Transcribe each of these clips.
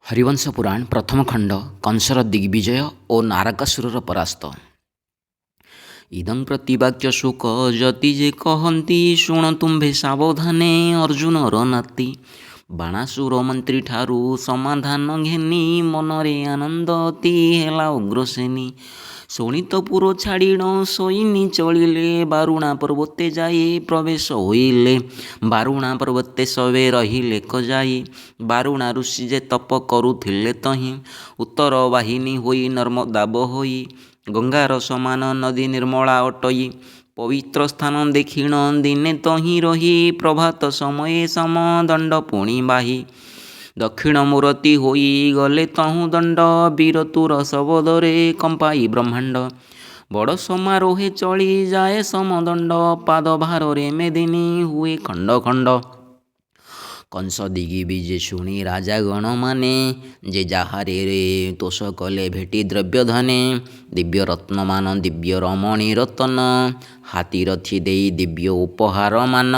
हरिवंश पुराण प्रथम खंड कंसर दिग्विजय और नारकासुरर परास्त। इदं प्रतिवाक्य शुक जति जे कहती शुण तुम्भे सावधाने अर्जुनर नाती। बाणासुर मंत्री ठारू समाधान घेनी मनरे आनंद अति हेला उग्रसेनी। शोणितपुर छाड़िण सैनी चलिले बारुणा पर्वते जाई प्रवेश होइले। बारुणा पर्वते सवे रहिले कजाई बारुणा ऋषि जे तप करुथिले तहीं। उत्तर वाहिनी होई नर्मदा बहोई गंगार समान नदी निर्मला अटई। पवित्र स्थान देखिण दिने तहीं रही प्रभात समय सम दंड पुणी बाही। दक्षिण मूर्ति होई गले तहु दंड वीरतुर शबदरे कंपाई ब्रह्मांड। बड़ समारोहे चली जाए समदंड पाद भारे मेदिनी हुए खंड खंड। कंस दिग्विजय शुणी राजा गण माने जे जाहारे रे तोष कले भेटी द्रव्य धने। दिव्य रत्नमान दिव्य रमणी रतन हाथी रथी देई दिव्य उपहार मान।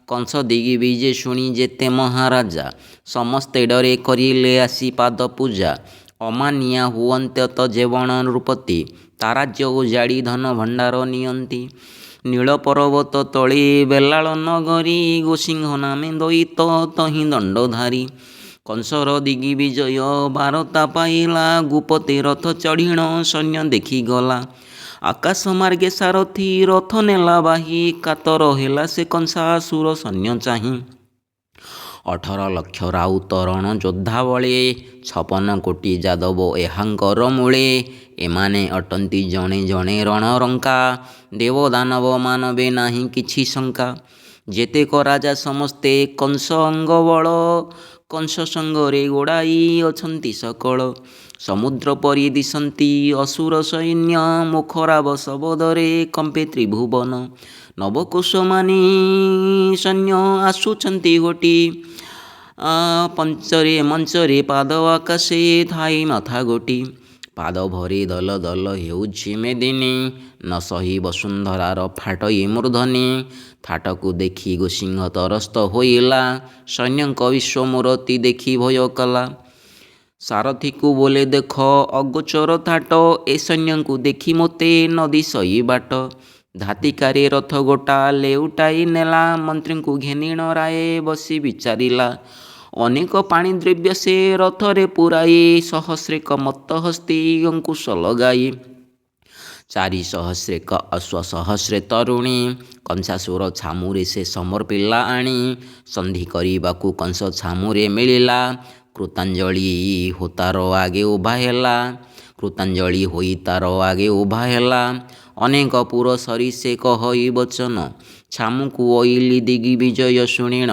कंस दिग्विजय शुणी जेते महाराजा समस्ते डरे करिले आसी पाद पूजा। अमानिया हुअन्त्यत जेवण नृपति ताराज्य उजाड़ी धन भंडार नियंती। नील पर्वत तले बेलाल नगरी गोसिंह नामे दयित तहीं दंडधारी। कंसर दिग्विजय बारता पाइला गुपते रथ चढ़िण सैन्य देखी गला। आकाश मार्गे सारथी रथ नेला बाही कातर हेला से कंसासुर सैन्य चाही। 18 लक्ष राउत रण योद्धा बळे 56 कोटी जादव एहांकर मूळे। एमाने अटंती जणे जणे रणरंका देव दानव मानवे नाही किछि शंका। जेतेक राजा समस्ते कंस अंग बळ कंस संगरे गोड़ाई अछंती सकल। समुद्र परि दिशंती असुर सैन्य मुखराब शबदरे कंपे त्रिभुवन। नवकुशमानी सैन्य आसुछंती गोटी पंचरे मंचरे पाद आकाशे थाई मथा गोटी। पाद भरी दल दल हेउछि मेदिनी न सही वसुंधरार फाटई मूर्धनि। फाटकु देखी गोसिंह तरस्त होइला सैन्यंक विश्वमूर्ति देखी भय कला। सारथी को बोले देख अगोचर थाट ए सैन्यंकु देखी मोते नदी सही बाट। धातिकारे रथ गोटा लेउटाई नेला मंत्री को घेनिण राये बसी विचारिला। अनेक पाणी द्रव्य से रथरे पुराई सहस्रेक मत्त हस्ती अंकुश लगाई। 4 सहस्रेक अश्व सहस्रे तरुणी कंसासुर छामुरे से समर्पिला आनी। संधि करिबाकु कंस छामुरे मिलिला कृतांजलि हो तार आगे उभा हेला। कृतांजलि होई तार आगे उभा हेला। अनेक पुर सरी से कहई बचन छामुकु ओइली दिग्विजय शुणिण।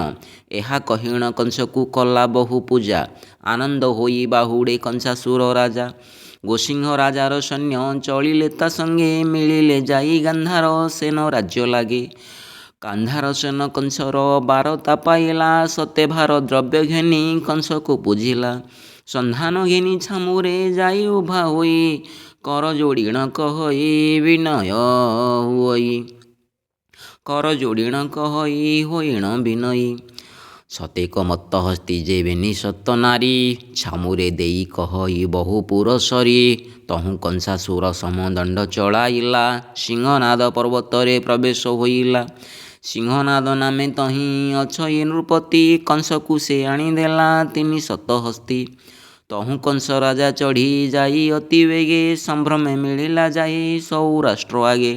एहा कहिण कंसकु कला बहु पूजा आनंद होई बाहुड़े कंसासुर राजा। गोसिंह राजार सैन्य चलिले ता संगे मिलिले जाई गांधार सेन राज्य लागे। गांधार सेन कंसर बारता पाइला सते भार द्रव्य घेनी कंसकु पूजिला। संधान घेनी छामुरे जाई उभा होई कर जोड़िण कहई विनय हुई। कर जोड़िण कहई होइण विनयी। सतेक मत्त हस्ती जे बेनी सत नारी छामुरे देई कहई बहु पुर सरी। तहु कंसासुर समदंड चलाइला सिंहनाद पर्वतरे प्रवेश होइला। सिंहनाद नामे तहीं अछई नृपति कंसकु से आनीदेला 300 हस्ती। तहु कंस राजा चढ़ी जाई अति वेगे संभ्रमे मिलिला जाई सौराष्ट्र आगे।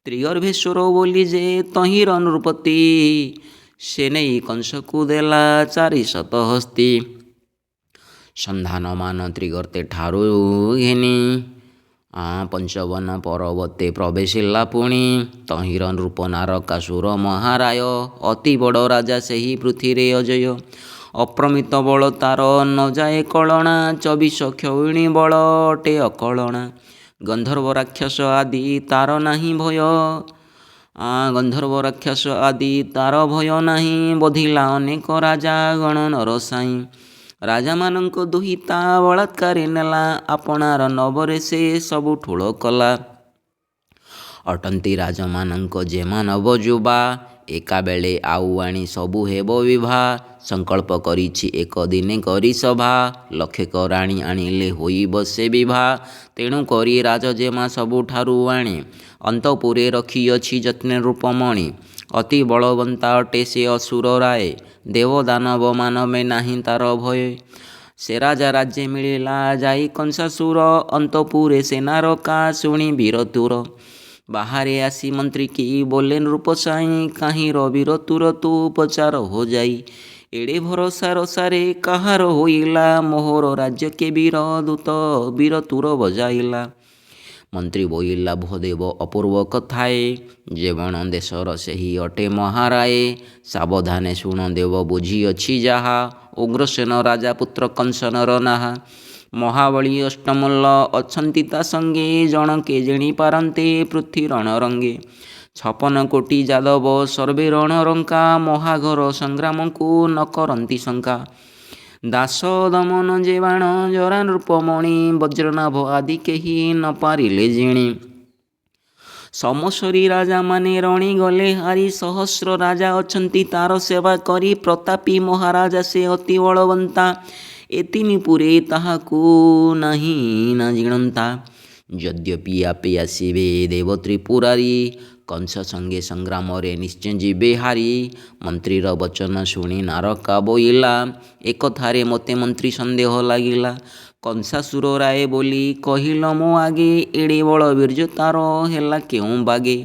त्रिगर्भेश्वर बोली जे तहिर नृपति से नहीं कंसकु देला 400 हस्ती। संधान मान त्रिगर्ते ठारू घेनी पंचवन पर्वते प्रवेशिला पुणी। तहिर नृप नारकासुर महाराय अति बड़ राजा सेही पृथ्वीरे अजय। अप्रमित बल तार न जाए कलणा 24 क्षौहिणी बल अटे अकलणा। गंधर्व राक्षस आदि तार नाही भय। गंधर्व राक्षस आदि तार भय नाही बधिला अनेक राजा गण नरसाई। राजा मानक दुहिता बलात्कारी नेला आपणार नवरे से सबु ठुल कला। अटंती राजा मानक जे मानव जुबा ଏକାବେଳେ ଆଉ ଆଣି ସବୁ ହେବ ବିଭା। ସଂକଳ୍ପ କରିଛି ଏକ ଦିନେ କରି ସଭା। ଲକ୍ଷେକ ରାଣୀ ଆଣିଲେ ହୋଇବ ସେ ବିଭା। ତେଣୁ କରି ରାଜଜେମା ସବୁଠାରୁ ଆଣି ଅନ୍ତପୁରେ ରଖିଅଛି ଯତ୍ନେ ରୂପମଣି। ଅତି ବଳବନ୍ତା ଅଟେ ସେ ଅସୁର ରାଏ। ଦେବ ଦାନବ ମାନବେ ନାହିଁ ତାର ଭୟ। ସେ ରାଜା ରାଜ୍ୟ ମିଳିଲା ଯାଇ କଂସାସୁର। ଅନ୍ତପୁରେ ସେନାର କା ଶୁଣି ବୀରତୁର। ବାହାରେ ଆସି ମନ୍ତ୍ରୀ କି ବୋଲେ ନୃପସାଇ। କାହିଁର ବୀରତୁର ତୁ ପଚାର ହୋ ଯାଇ। ଏଡ଼େ ଭରସା ରସାରେ କାହାର ହୋଇଲା। ମୋହର ରାଜ୍ୟ କେ ବୀର ଦୂତ ବୀରତୁର ବଜାଇଲା। ମନ୍ତ୍ରୀ ବୋଇଲା ଭୂଦେବ ଅପୂର୍ବ କଥାଏ। ଯେବଣ ଦେଶର ସେହି ଅଟେ ମହାରାଏ। ସାବଧାନେ ଶୁଣ ଦେବ ବୁଝିଅଛି ଯାହା। ଉଗ୍ରସେନ ରାଜା ପୁତ୍ର କଂସନର ନାହା। ମହାବଳୀ ଅଷ୍ଟମଲ୍ଲ ଅଛନ୍ତି ତା ସଙ୍ଗେ। ଜଣକେ ଜିଣି ପାରନ୍ତେ ପୃଥ୍ୱୀ ରଣରଙ୍ଗେ। 56 କୋଟି ଯାଦବ ସର୍ବେ ରଣରଙ୍କା। ମହାଘୋର ସଂଗ୍ରାମକୁ ନ କରନ୍ତି ଶଙ୍କା। ଦାସ ଦମନ ଯେ ବାଣ ଜରା ନୃପମଣି। ବଜ୍ରନାଭ ଆଦି କେହି ନ ପାରିଲେ ଜିଣି। ସମସରି ରାଜାମାନେ ରଣି ଗଲେ ହାରି। ସହସ୍ର ରାଜା ଅଛନ୍ତି ତାର ସେବା କରି। ପ୍ରତାପୀ ମହାରାଜା ସେ ଅତି ବଳବନ୍ତା। ଏ ତିନି ପୁରେ ତାହାକୁ ନାହିଁ ନା ଜିଣନ୍ତା। ଯଦ୍ୟପି ଆପେ ଆସିବେ ଦେବ ତ୍ରିପୁରାରି। କଂସ ସଙ୍ଗେ ସଂଗ୍ରାମରେ ନିଶ୍ଚୟ ଯିବେ ହାରି। ମନ୍ତ୍ରୀର ବଚନ ଶୁଣି ନାରକା ବୋଇଲା। ଏକଥାରେ ମୋତେ ମନ୍ତ୍ରୀ ସନ୍ଦେହ ଲାଗିଲା। କଂସାସୁର ରାୟ ବୋଲି କହିଲ ମୋ ଆଗେ। ଏଡ଼େ ବଳବୀର୍ଯ୍ୟ ତାର ହେଲା କେଉଁ ବାଗେ।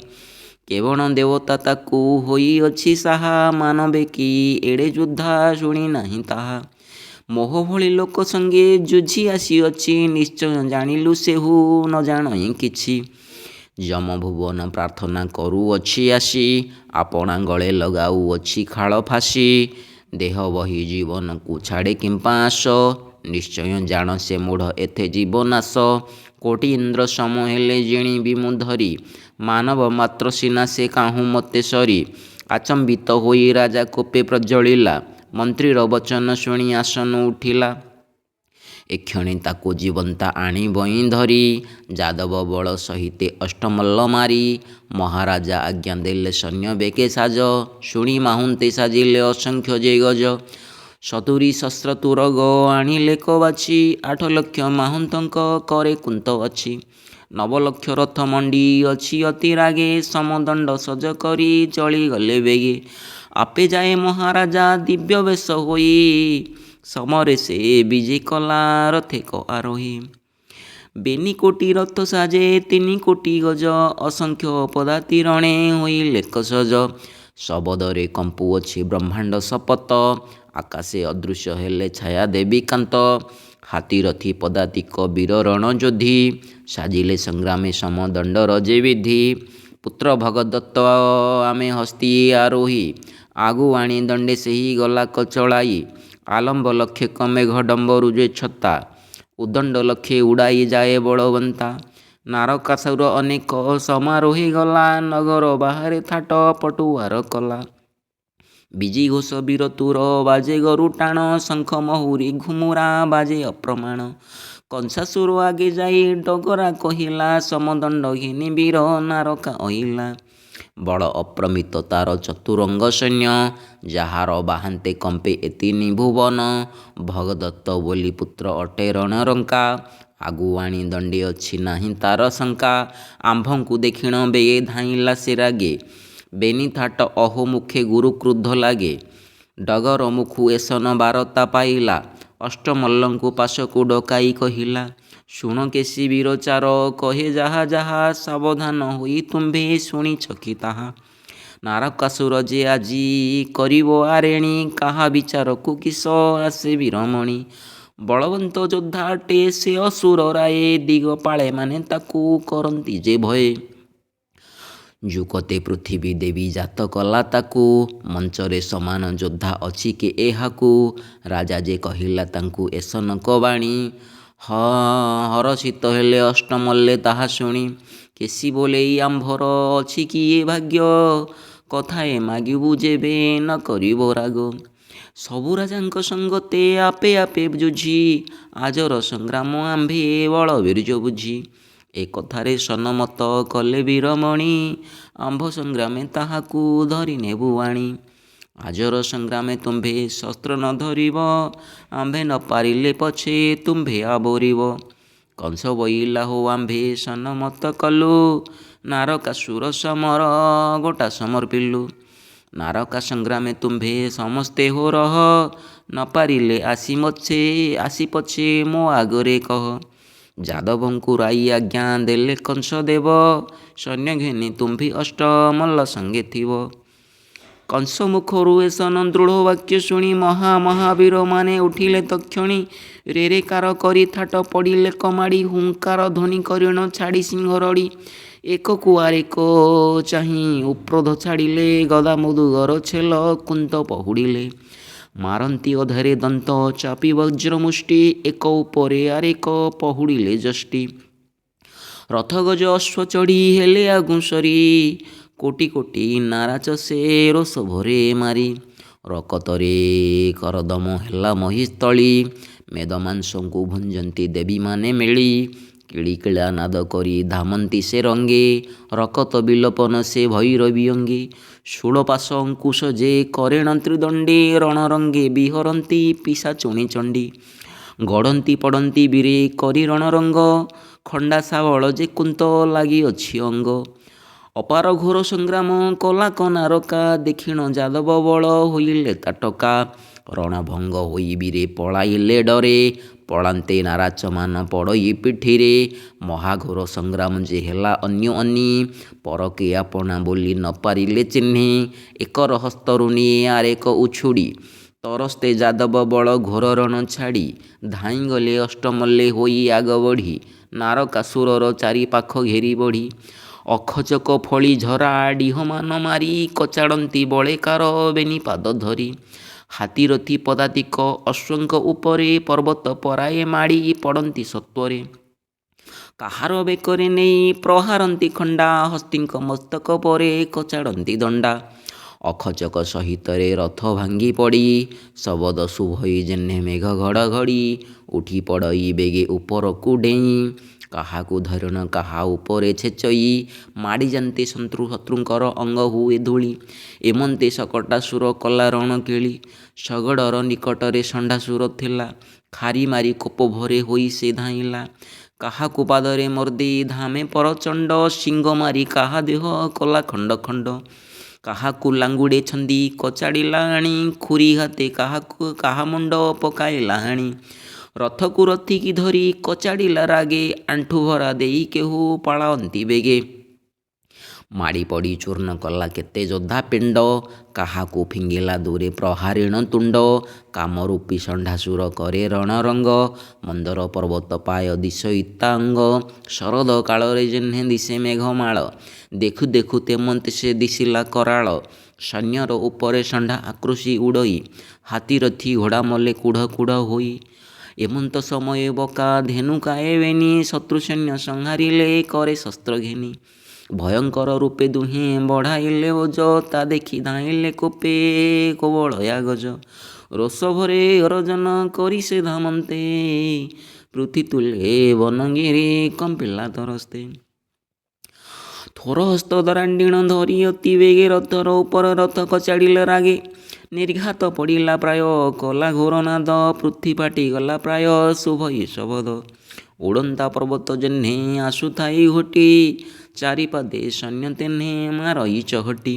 କେବଳ ଦେବତା ତାକୁ ହୋଇଅଛି ସାହା। ମାନବେ କି ଏଡ଼େ ଯୋଦ୍ଧା ଶୁଣି ନାହିଁ ତାହା। ମୋହ ଭଳି ଲୋକ ସଙ୍ଗେ ଯୁଝି ଆସିଅଛି। ନିଶ୍ଚୟ ଜାଣିଲୁ ସେହୁ ନ ଜାଣଇ କିଛି। ଯମ ଭୁବନ ପ୍ରାର୍ଥନା କରୁଅଛି ଆସି। ଆପଣା ଗଳେ ଲଗାଉଅଛି ଖାଳ ଫାଶି। ଦେହ ବହି ଜୀବନକୁ ଛାଡ଼େ କିମ୍ପା ଆସ। ନିଶ୍ଚୟ ଜାଣ ସେ ମୂଢ଼ ଏଥେ ଜୀବନାଶ। କୋଟି ଇନ୍ଦ୍ର ସମ ହେଲେ ଜିଣିବି ମୁଁ ଧରି। ମାନବ ମାତ୍ର ସିନା ସେ କାହୁଁ ମୋତେ ସରି। ଆଚମ୍ବିତ ହୋଇ ରାଜା କୋପେ ପ୍ରଜ୍ୱଳିଲା। ମନ୍ତ୍ରୀର ବଚନ ଶୁଣି ଆସନ ଉଠିଲା। ଏକ୍ଷଣି ତାକୁ ଜୀବନ୍ତା ଆଣିବଇଁ ଧରି। ଯାଦବ ବଳ ସହିତେ ଅଷ୍ଟମଲ୍ଲ ମାରି। ମହାରାଜା ଆଜ୍ଞା ଦେଲେ ସୈନ୍ୟ ବେକେ ସାଜ। ଶୁଣି ମାହୁନ୍ତେ ସାଜିଲେ ଅସଂଖ୍ୟ ଯେ ଗଜ। 70 ସହସ୍ର ତୁରଗ ଆଣିଲେ କବାଛି। 8 ଲକ୍ଷ ମାହୁନ୍ତଙ୍କ କରେ କୁନ୍ତ ଅଛି। 9 ଲକ୍ଷ ରଥ ମଣ୍ଡି ଅଛି ଅତି ରାଗେ। ସମଦଣ୍ଡ ସଜ କରି ଚଳିଗଲେ ବେଗେ। ଆପେ ଯାଏ ମହାରାଜା ଦିବ୍ୟ ବେଶ ହୋଇ। ସମରେ ସେ ବିଜେ କଲା ରଥେକ ଆରୋହୀ। ବେନି କୋଟି ରଥ ସାଜେ 3 କୋଟି ଗଜ। ଅସଂଖ୍ୟ ପଦାତି ରଣେ ହୋଇଲେ କସଜ। ଶବଦରେ କମ୍ପୁଅଛି ବ୍ରହ୍ମାଣ୍ଡ ଶପଥ। ଆକାଶେ ଅଦୃଶ୍ୟ ହେଲେ ଛାୟା ଦେବୀ କାନ୍ତ। ହାତୀରଥୀ ପଦାତିକ ବୀର ରଣ ଯୋଧି। ସାଜିଲେ ସଂଗ୍ରାମେ ସମଦଣ୍ଡର ଯେ ବିଧି। ପୁତ୍ର ଭଗଦତ୍ତ ଆମେ ହସ୍ତୀ ଆରୋହୀ। ଆଗୁ ଆଣି ଦଣ୍ଡେ ସେହି ଗଲା କଚଳାଇ। ଆଲମ୍ବ ଲକ୍ଷେ ମେଘ ଡମ୍ବରୁ ଯେ ଛତା। ଉଦଣ୍ଡ ଲକ୍ଷେ ଉଡ଼ାଇ ଯାଏ ବଳବନ୍ତା। ନାରକାସୁର ଅନେକ ସମାରୋହୀ ଗଲା। ନଗର ବାହାରେ ଥାଟ ପଟୁଆର କଲା। ବିଜି ଘୋଷ ବୀରତୁର ବାଜେ ଗରୁ ଟାଣ। ଶଙ୍ଖ ମହୁରୀ ଘୁମୁରା ବାଜେ ଅପ୍ରମାଣ। କଂସାସୁର ଆଗେ ଯାଇ ଡଗରା କହିଲା। ସମଦଣ୍ଡ ଘେନି ବୀର ନାରକା ଅଇଲା। ବଳ ଅପ୍ରମିତ ତାର ଚତୁରଙ୍ଗ ସୈନ୍ୟ। ଯାହାର ବାହାନ୍ତେ କମ୍ପେ ଏ ତିନି ଭୁବନ। ଭଗଦତ୍ତ ବୋଲି ପୁତ୍ର ଅଟେ ରଣରଙ୍କା। ଆଗୁ ଆଣି ଦଣ୍ଡେ ଅଛି ନାହିଁ ତାର ଶଙ୍କା। ଆମ୍ଭଙ୍କୁ ଦେଖିଣ ବେଗେ ଧାଇଁଲା ସେ ରାଗେ। ବେନି ଥାଟ ଅହୋ ମୁଖେ ଗୁରୁ କ୍ରୁଦ୍ଧ ଲାଗେ। ଡଗର ମୁଖୁ ଏସନ ବାରତା ପାଇଲା। ଅଷ୍ଟମଲ୍ଲଙ୍କୁ ପାଶକୁ ଡକାଇ କହିଲା। ଶୁଣ କେଶୀ ବୀରଚାର କହେ ଯାହା ଯାହା। ସାବଧାନ ହୋଇ ତୁମ୍ଭେ ଶୁଣିଛ କି ତାହା। ନାରକାସୁର ଯେ ଆଜି କରିବ ଆରେଣି। କାହା ବିଚାରକୁ କିସ ଆସେ ବୀରମଣି। ବଳବନ୍ତ ଯୋଦ୍ଧା ଅଟେ ସେ ଅସୁର ରାଏ। ଦିଗପାଳେ ମାନେ ତାକୁ କରନ୍ତି ଯେ ଭଏ। ଯୁକତେ ପୃଥିବୀ ଦେବୀ ଜାତ କଲା ତାକୁ। ମଞ୍ଚରେ ସମାନ ଯୋଦ୍ଧା ଅଛି କି ଏହାକୁ। ରାଜା ଯେ କହିଲା ତାଙ୍କୁ ଏସନକ ବାଣୀ। ହରଷିତ ହେଲେ ଅଷ୍ଟମଲ୍ଲେ ତାହା ଶୁଣି। କେଶୀ ବୋଲେଇ ଆମ୍ଭର ଅଛି କି ଏ ଭାଗ୍ୟ। କଥାଏ ମାଗିବୁ ଯେବେ ନ କରିବ ରାଗ। ସବୁ ରାଜାଙ୍କ ସଙ୍ଗତେ ଆପେ ଆପେ ଯୁଝି। ଆଜର ସଂଗ୍ରାମ ଆମ୍ଭେ ବଳବୀର୍ଯ୍ୟ ବୁଝି। ଏ କଥାରେ ସନମତ କଲେ ବୀରମଣି, ଆମ୍ଭ ସଂଗ୍ରାମେ ତାହାକୁ ଧରି ନେବୁ ଆଣି। ଆଜର ସଂଗ୍ରାମେ ତୁମ୍ଭେ ଶସ୍ତ୍ର ନ ଧରିବ, ଆମ୍ଭେ ନ ପାରିଲେ ପଛେ ତୁମ୍ଭେ ଆବରିବ। କଂସ ବଇଲା ହୋ ଆମ୍ଭେ ସନମତ କଲୁ, ନାରକାସୁର ସମର ଗୋଟା ସମର୍ପିଲୁ। ନାରକା ସଂଗ୍ରାମେ ତୁମ୍ଭେ ସମସ୍ତେ ହୋ ରହ, ନ ପାରିଲେ ଆସି ପଛେ ମୋ ଆଗରେ କହ। ଯାଦବଙ୍କୁ ରାଇ ଆଜ୍ଞା ଦେଲେ କଂସ ଦେବ, ସୈନ୍ୟ ଘେନି ତୁମ୍ଭେ ଅଷ୍ଟ ମଲ୍ଲ ସଙ୍ଗେ ଥିବ। କଂସ ମୁଖରୁ ଏ ସନ ଦୃଢ଼ ବାକ୍ୟ ଶୁଣି, ମହାବୀରମାନେ ଉଠିଲେ ତକ୍ଷଣି। ରେରେକାର କରି ଥାଟ ପଡ଼ିଲେ କମାଡ଼ି, ହୁଙ୍କାର ଧ୍ୱନି କରିଣ ଛାଡ଼ି ସିଂହ ରଡ଼ି। ଏକକୁ ଆରେକ ଚାହିଁ ଉପ୍ରୋଧ ଛାଡ଼ିଲେ, ଗଦା ମୁଦୁଗର ଛେଲ କୁନ୍ତ ପହୁଡ଼ିଲେ। ମାରନ୍ତି ଅଧରେ ଦନ୍ତ ଚାପି ବଜ୍ର ମୁଷ୍ଟି, ଏକ ଉପରେ ଆରେକ ପହୁଡ଼ିଲେ ଯଷ୍ଟି। ରଥଗଜ ଅଶ୍ୱ ଚଢ଼ି ହେଲେ ଆଗୁସରି, କୋଟି କୋଟି ନାରାଜ ସେ ରୋଷ ଭରେ ମାରି। ରକତରେ କରଦମ ହେଲା ମହିସ୍ଥଳୀ, ମେଦମାଂସଙ୍କୁ ଭୁଞ୍ଜନ୍ତି ଦେବୀମାନେ ମେଳି। କିଳିକିଳା ନାଦ କରି ଧାମନ୍ତି ସେ ରଙ୍ଗେ, ରକତ ବିଲୋପନ ସେ ଭୈରବୀ ଅଙ୍ଗେ। ଶୂଳପାଶ ଅଙ୍କୁଶ ଯେ କରେଣ ତ୍ରିଦଣ୍ଡେ, ରଣରଙ୍ଗେ ବିହରନ୍ତି ପିଶାଚୁଣୀ ଚଣ୍ଡୀ। ଗଡ଼ନ୍ତି ପଡ଼ନ୍ତି ବୀରେ କରି ରଣରଙ୍ଗ, ଖଣ୍ଡା ଶାବଳ ଯେ କୁନ୍ତ ଲାଗିଅଛି ଅଙ୍ଗ। ଅପାର ଘୋର ସଂଗ୍ରାମ କଲା ନାରକା, ଦେଖିଣ ଯାଦବ ବଳ ହୋଇଲେ ତାଟକା। ରଣଭଙ୍ଗ ହୋଇ ବୀରେ ପଳାଇଲେ ଡରେ, ପଳାନ୍ତେ ନାରାଚମାନ ପଡ଼ଇ ପିଠିରେ। ମହାଘୋର ସଂଗ୍ରାମ ଯେ ହେଲା ଅନ୍ୟୋନ୍ୟୀ, ପରକେ ଆପଣା ବୋଲି ନ ପାରିଲେ ଚିହ୍ନି। ଏକର ହସ୍ତରୁ ନିଏ ଆରେକ ଉଛୁଡ଼ି, ତରସ୍ତେ ଯାଦବ ବଳ ଘୋର ରଣ ଛାଡ଼ି। ଧାଇଁଗଲେ ଅଷ୍ଟମଲ୍ଲେ ହୋଇ ଆଗ ବଢ଼ି, ନାରକାସୁରର ଚାରିପାଖ ଘେରି ବଢ଼ି। ଅଖଚକ ଫଳି ଝରା ଡିହମାନ ମାରି, କଚାଡ଼ନ୍ତି ବଳେକାର ବେନିପାଦ ଧରି। ହାତୀରଥି ପଦାତିକ ଅଶ୍ୱଙ୍କ ଉପରେ, ପର୍ବତ ପରାଏ ମାଡ଼ି ପଡ଼ନ୍ତି ସତ୍ୱରେ। କାହାର ବେକରେ ନେଇ ପ୍ରହାରନ୍ତି ଖଣ୍ଡା, ହସ୍ତୀଙ୍କ ମସ୍ତକ ପରେ କଚାଡ଼ନ୍ତି ଦଣ୍ଡା। ଅଖଚକ ସହିତରେ ରଥ ଭାଙ୍ଗି ପଡ଼ି, ଶବଦ ଶୁଭଇ ଯେହ୍ନେ ମେଘ ଘଡ଼ଘଡ଼ି। ଉଠି ପଡ଼ଇ ବେଗେ ଉପରକୁ ଡେଇଁ, କାହାକୁ ଧରିଣ କାହା ଉପରେ ଛେଚଇ। ମାଡ଼ିଯାନ୍ତି ଶତ୍ରୁଙ୍କର ଅଙ୍ଗ ହୁଏ ଧୂଳି, ଏମନ୍ତେ ଶକଟାସୁର କଲା ରଣ କେଳି। ଶଗଡ଼ର ନିକଟରେ ଷଣ୍ଢାସୁର ଥିଲା, ଖାରି ମାରି କୋପ ଭରେ ହୋଇ ସେ ଧାଇଁଲା। କାହାକୁ ପାଦରେ ମର୍ଦ୍ଦି ଧାମେ ପରଚଣ୍ଡ, ଶିଙ୍ଗ ମାରି କାହା ଦେହ କଲା ଖଣ୍ଡ ଖଣ୍ଡ। କାହାକୁ ଲାଙ୍ଗୁଡ଼େ ଛନ୍ଦି କଚାଡ଼ିଲା ଆଣି, ଖୁରି ହାତେ କାହା ମୁଣ୍ଡ ପକାଇଲା ହାଣି। ରଥକୁ ରଥିକି ଧରି କଚାଡ଼ିଲା ରାଗେ, ଆଣ୍ଠୁ ଭରା ଦେଇ କେହୁ ପଳାଅନ୍ତି ବେଗେ। ମାଡ଼ି ପଡ଼ି ଚୂର୍ଣ୍ଣ କଲା କେତେ ଯୋଦ୍ଧା ପିଣ୍ଡ, କାହାକୁ ଫିଙ୍ଗିଲା ଦୂରେ ପ୍ରହାରିଣ ତୁଣ୍ଡ। କାମରୂପୀ ଷଣ୍ଢାସୁର କରେ ରଣରଙ୍ଗ, ମନ୍ଦର ପର୍ବତ ପାୟ ଦିଶଇତା ଅଙ୍ଗ। ଶରଦ କାଳରେ ଯେହ୍ନେ ଦିଶେ ମେଘମାଳ, ଦେଖୁ ଦେଖୁ ତେମନ୍ତେ ସେ ଦିଶିଲା କରାଳ। ସୈନ୍ୟର ଉପରେ ଷଣ୍ଢା ଆକ୍ରୋଶି ଉଡ଼ଇ, ହାତୀରଥି ଘୋଡ଼ା ମଲେ କୁଢ଼ କୁଢ଼ ହୋଇ। ଏମନ୍ତ ସମୟେ ବକା ଧେନୁକାଏ ବେନି, ଶତ୍ରୁ ସୈନ୍ୟ ସଂହାରିଲେ କରେ ଶସ୍ତ୍ର ଘେନି। ଭୟଙ୍କର ରୂପେ ଦୁହେଁ ବଢ଼ାଇଲେ ଓଜ, ତା ଦେଖି ଧାଇଁଲେ କୋପେ କୋବଳୟା ଗଜ। ରୋଷ ଭରେ ଗରଜନ କରି ସେ ଧାମନ୍ତେ, ପୃଥି ତୁଲେ ବନଗିରି କମ୍ପିଲା ତରସ୍ତେ। ଥୋର ହସ୍ତ ଦରାଣ୍ଡିଣ ଧରି ଅତି ବେଗେ, ରଥର ଉପର ରଥ କଚାଡ଼ିଲେ ରାଗେ। ନିର୍ଘାତ ପଡ଼ିଲା ପ୍ରାୟ କଲା ଘୋର ନାଦ, ପୃଥି ଫାଟିଗଲା ପ୍ରାୟ ଶୁଭଇ ଶବଦ। ଉଡ଼ନ୍ତା ପର୍ବତ ଯେହ୍ନେ ଆସୁଥାଇ ଘୋଟି, ଚାରିପାଦେ ସୈନ୍ୟ ତେହ୍ନେ ମାରଇ ଚହଟି।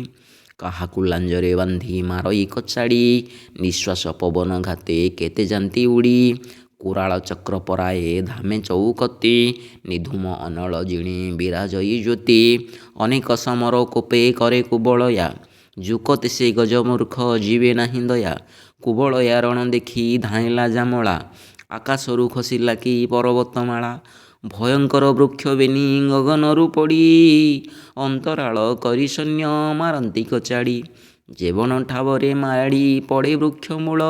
କାହାକୁ ଲାଞ୍ଜରେ ବାନ୍ଧି ମାରଇ କଚାଡ଼ି, ନିଶ୍ୱାସ ପବନ ଘାତେ କେତେ ଯାନ୍ତି ଉଡ଼ି। କୁରାଳ ଚକ୍ର ପରାଏ ଧାମେ ଚଉକତି, ନିଧୂମ ଅନଳ ଜିଣି ବିରାଜଇ ଜ୍ୟୋତି। ଅନେକ ସମର କୋପେ କରେ କୁବଳୟା, ଯୁକତେ ସେ ଗଜମୂର୍ଖ ଯିବେ ନାହିଁ ଦୟା। କୁବଳୟା ରଣ ଦେଖି ଧାଇଁଲା ଯାମଳା, ଆକାଶରୁ ଖସିଲା କି ପର୍ବତମାଳା। ଭୟଙ୍କର ବୃକ୍ଷ ବେନି ଗଗନରୁ ପଡ଼ି, ଅନ୍ତରାଳ କରି ସୈନ୍ୟ ମାରନ୍ତି କଚାଡ଼ି। ଜେବନ ଠାବରେ ମାଡ଼ି ପଡ଼େ ବୃକ୍ଷ ମୂଳ,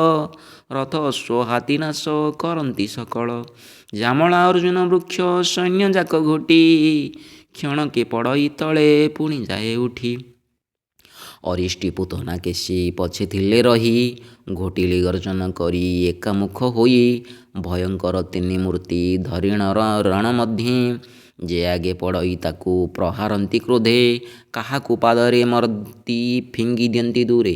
ରଥ ଅଶ୍ୱ ହାତୀ ନାଶ କରନ୍ତି ସକଳ। ଯାମଳା ଅର୍ଜୁନ ବୃକ୍ଷ ସୈନ୍ୟଯାକ ଘୋଟି, କ୍ଷଣକେ ପଡ଼ଇ ତଳେ ପୁଣି ଯାଏ ଉଠି। ଅରିଷ୍ଟି ପୂତନା କେଶୀ ପଛେ ଥିଲେ ରହି, ଘୋଟିଲେ ଗର୍ଜନ କରି ଏକାମୁଖ ହୋଇ। ଭୟଙ୍କର ତିନି ମୂର୍ତ୍ତି ଧରିଣ ରଣ ମଧ୍ୟେ, ଯେ ଆଗେ ପଡ଼ଇ ତାକୁ ପ୍ରହାରନ୍ତି କ୍ରୋଧେ, କାହାକୁ ପାଦରେ ମର୍ଦି ଫିଙ୍ଗି ଦିଅନ୍ତି ଦୂରେ,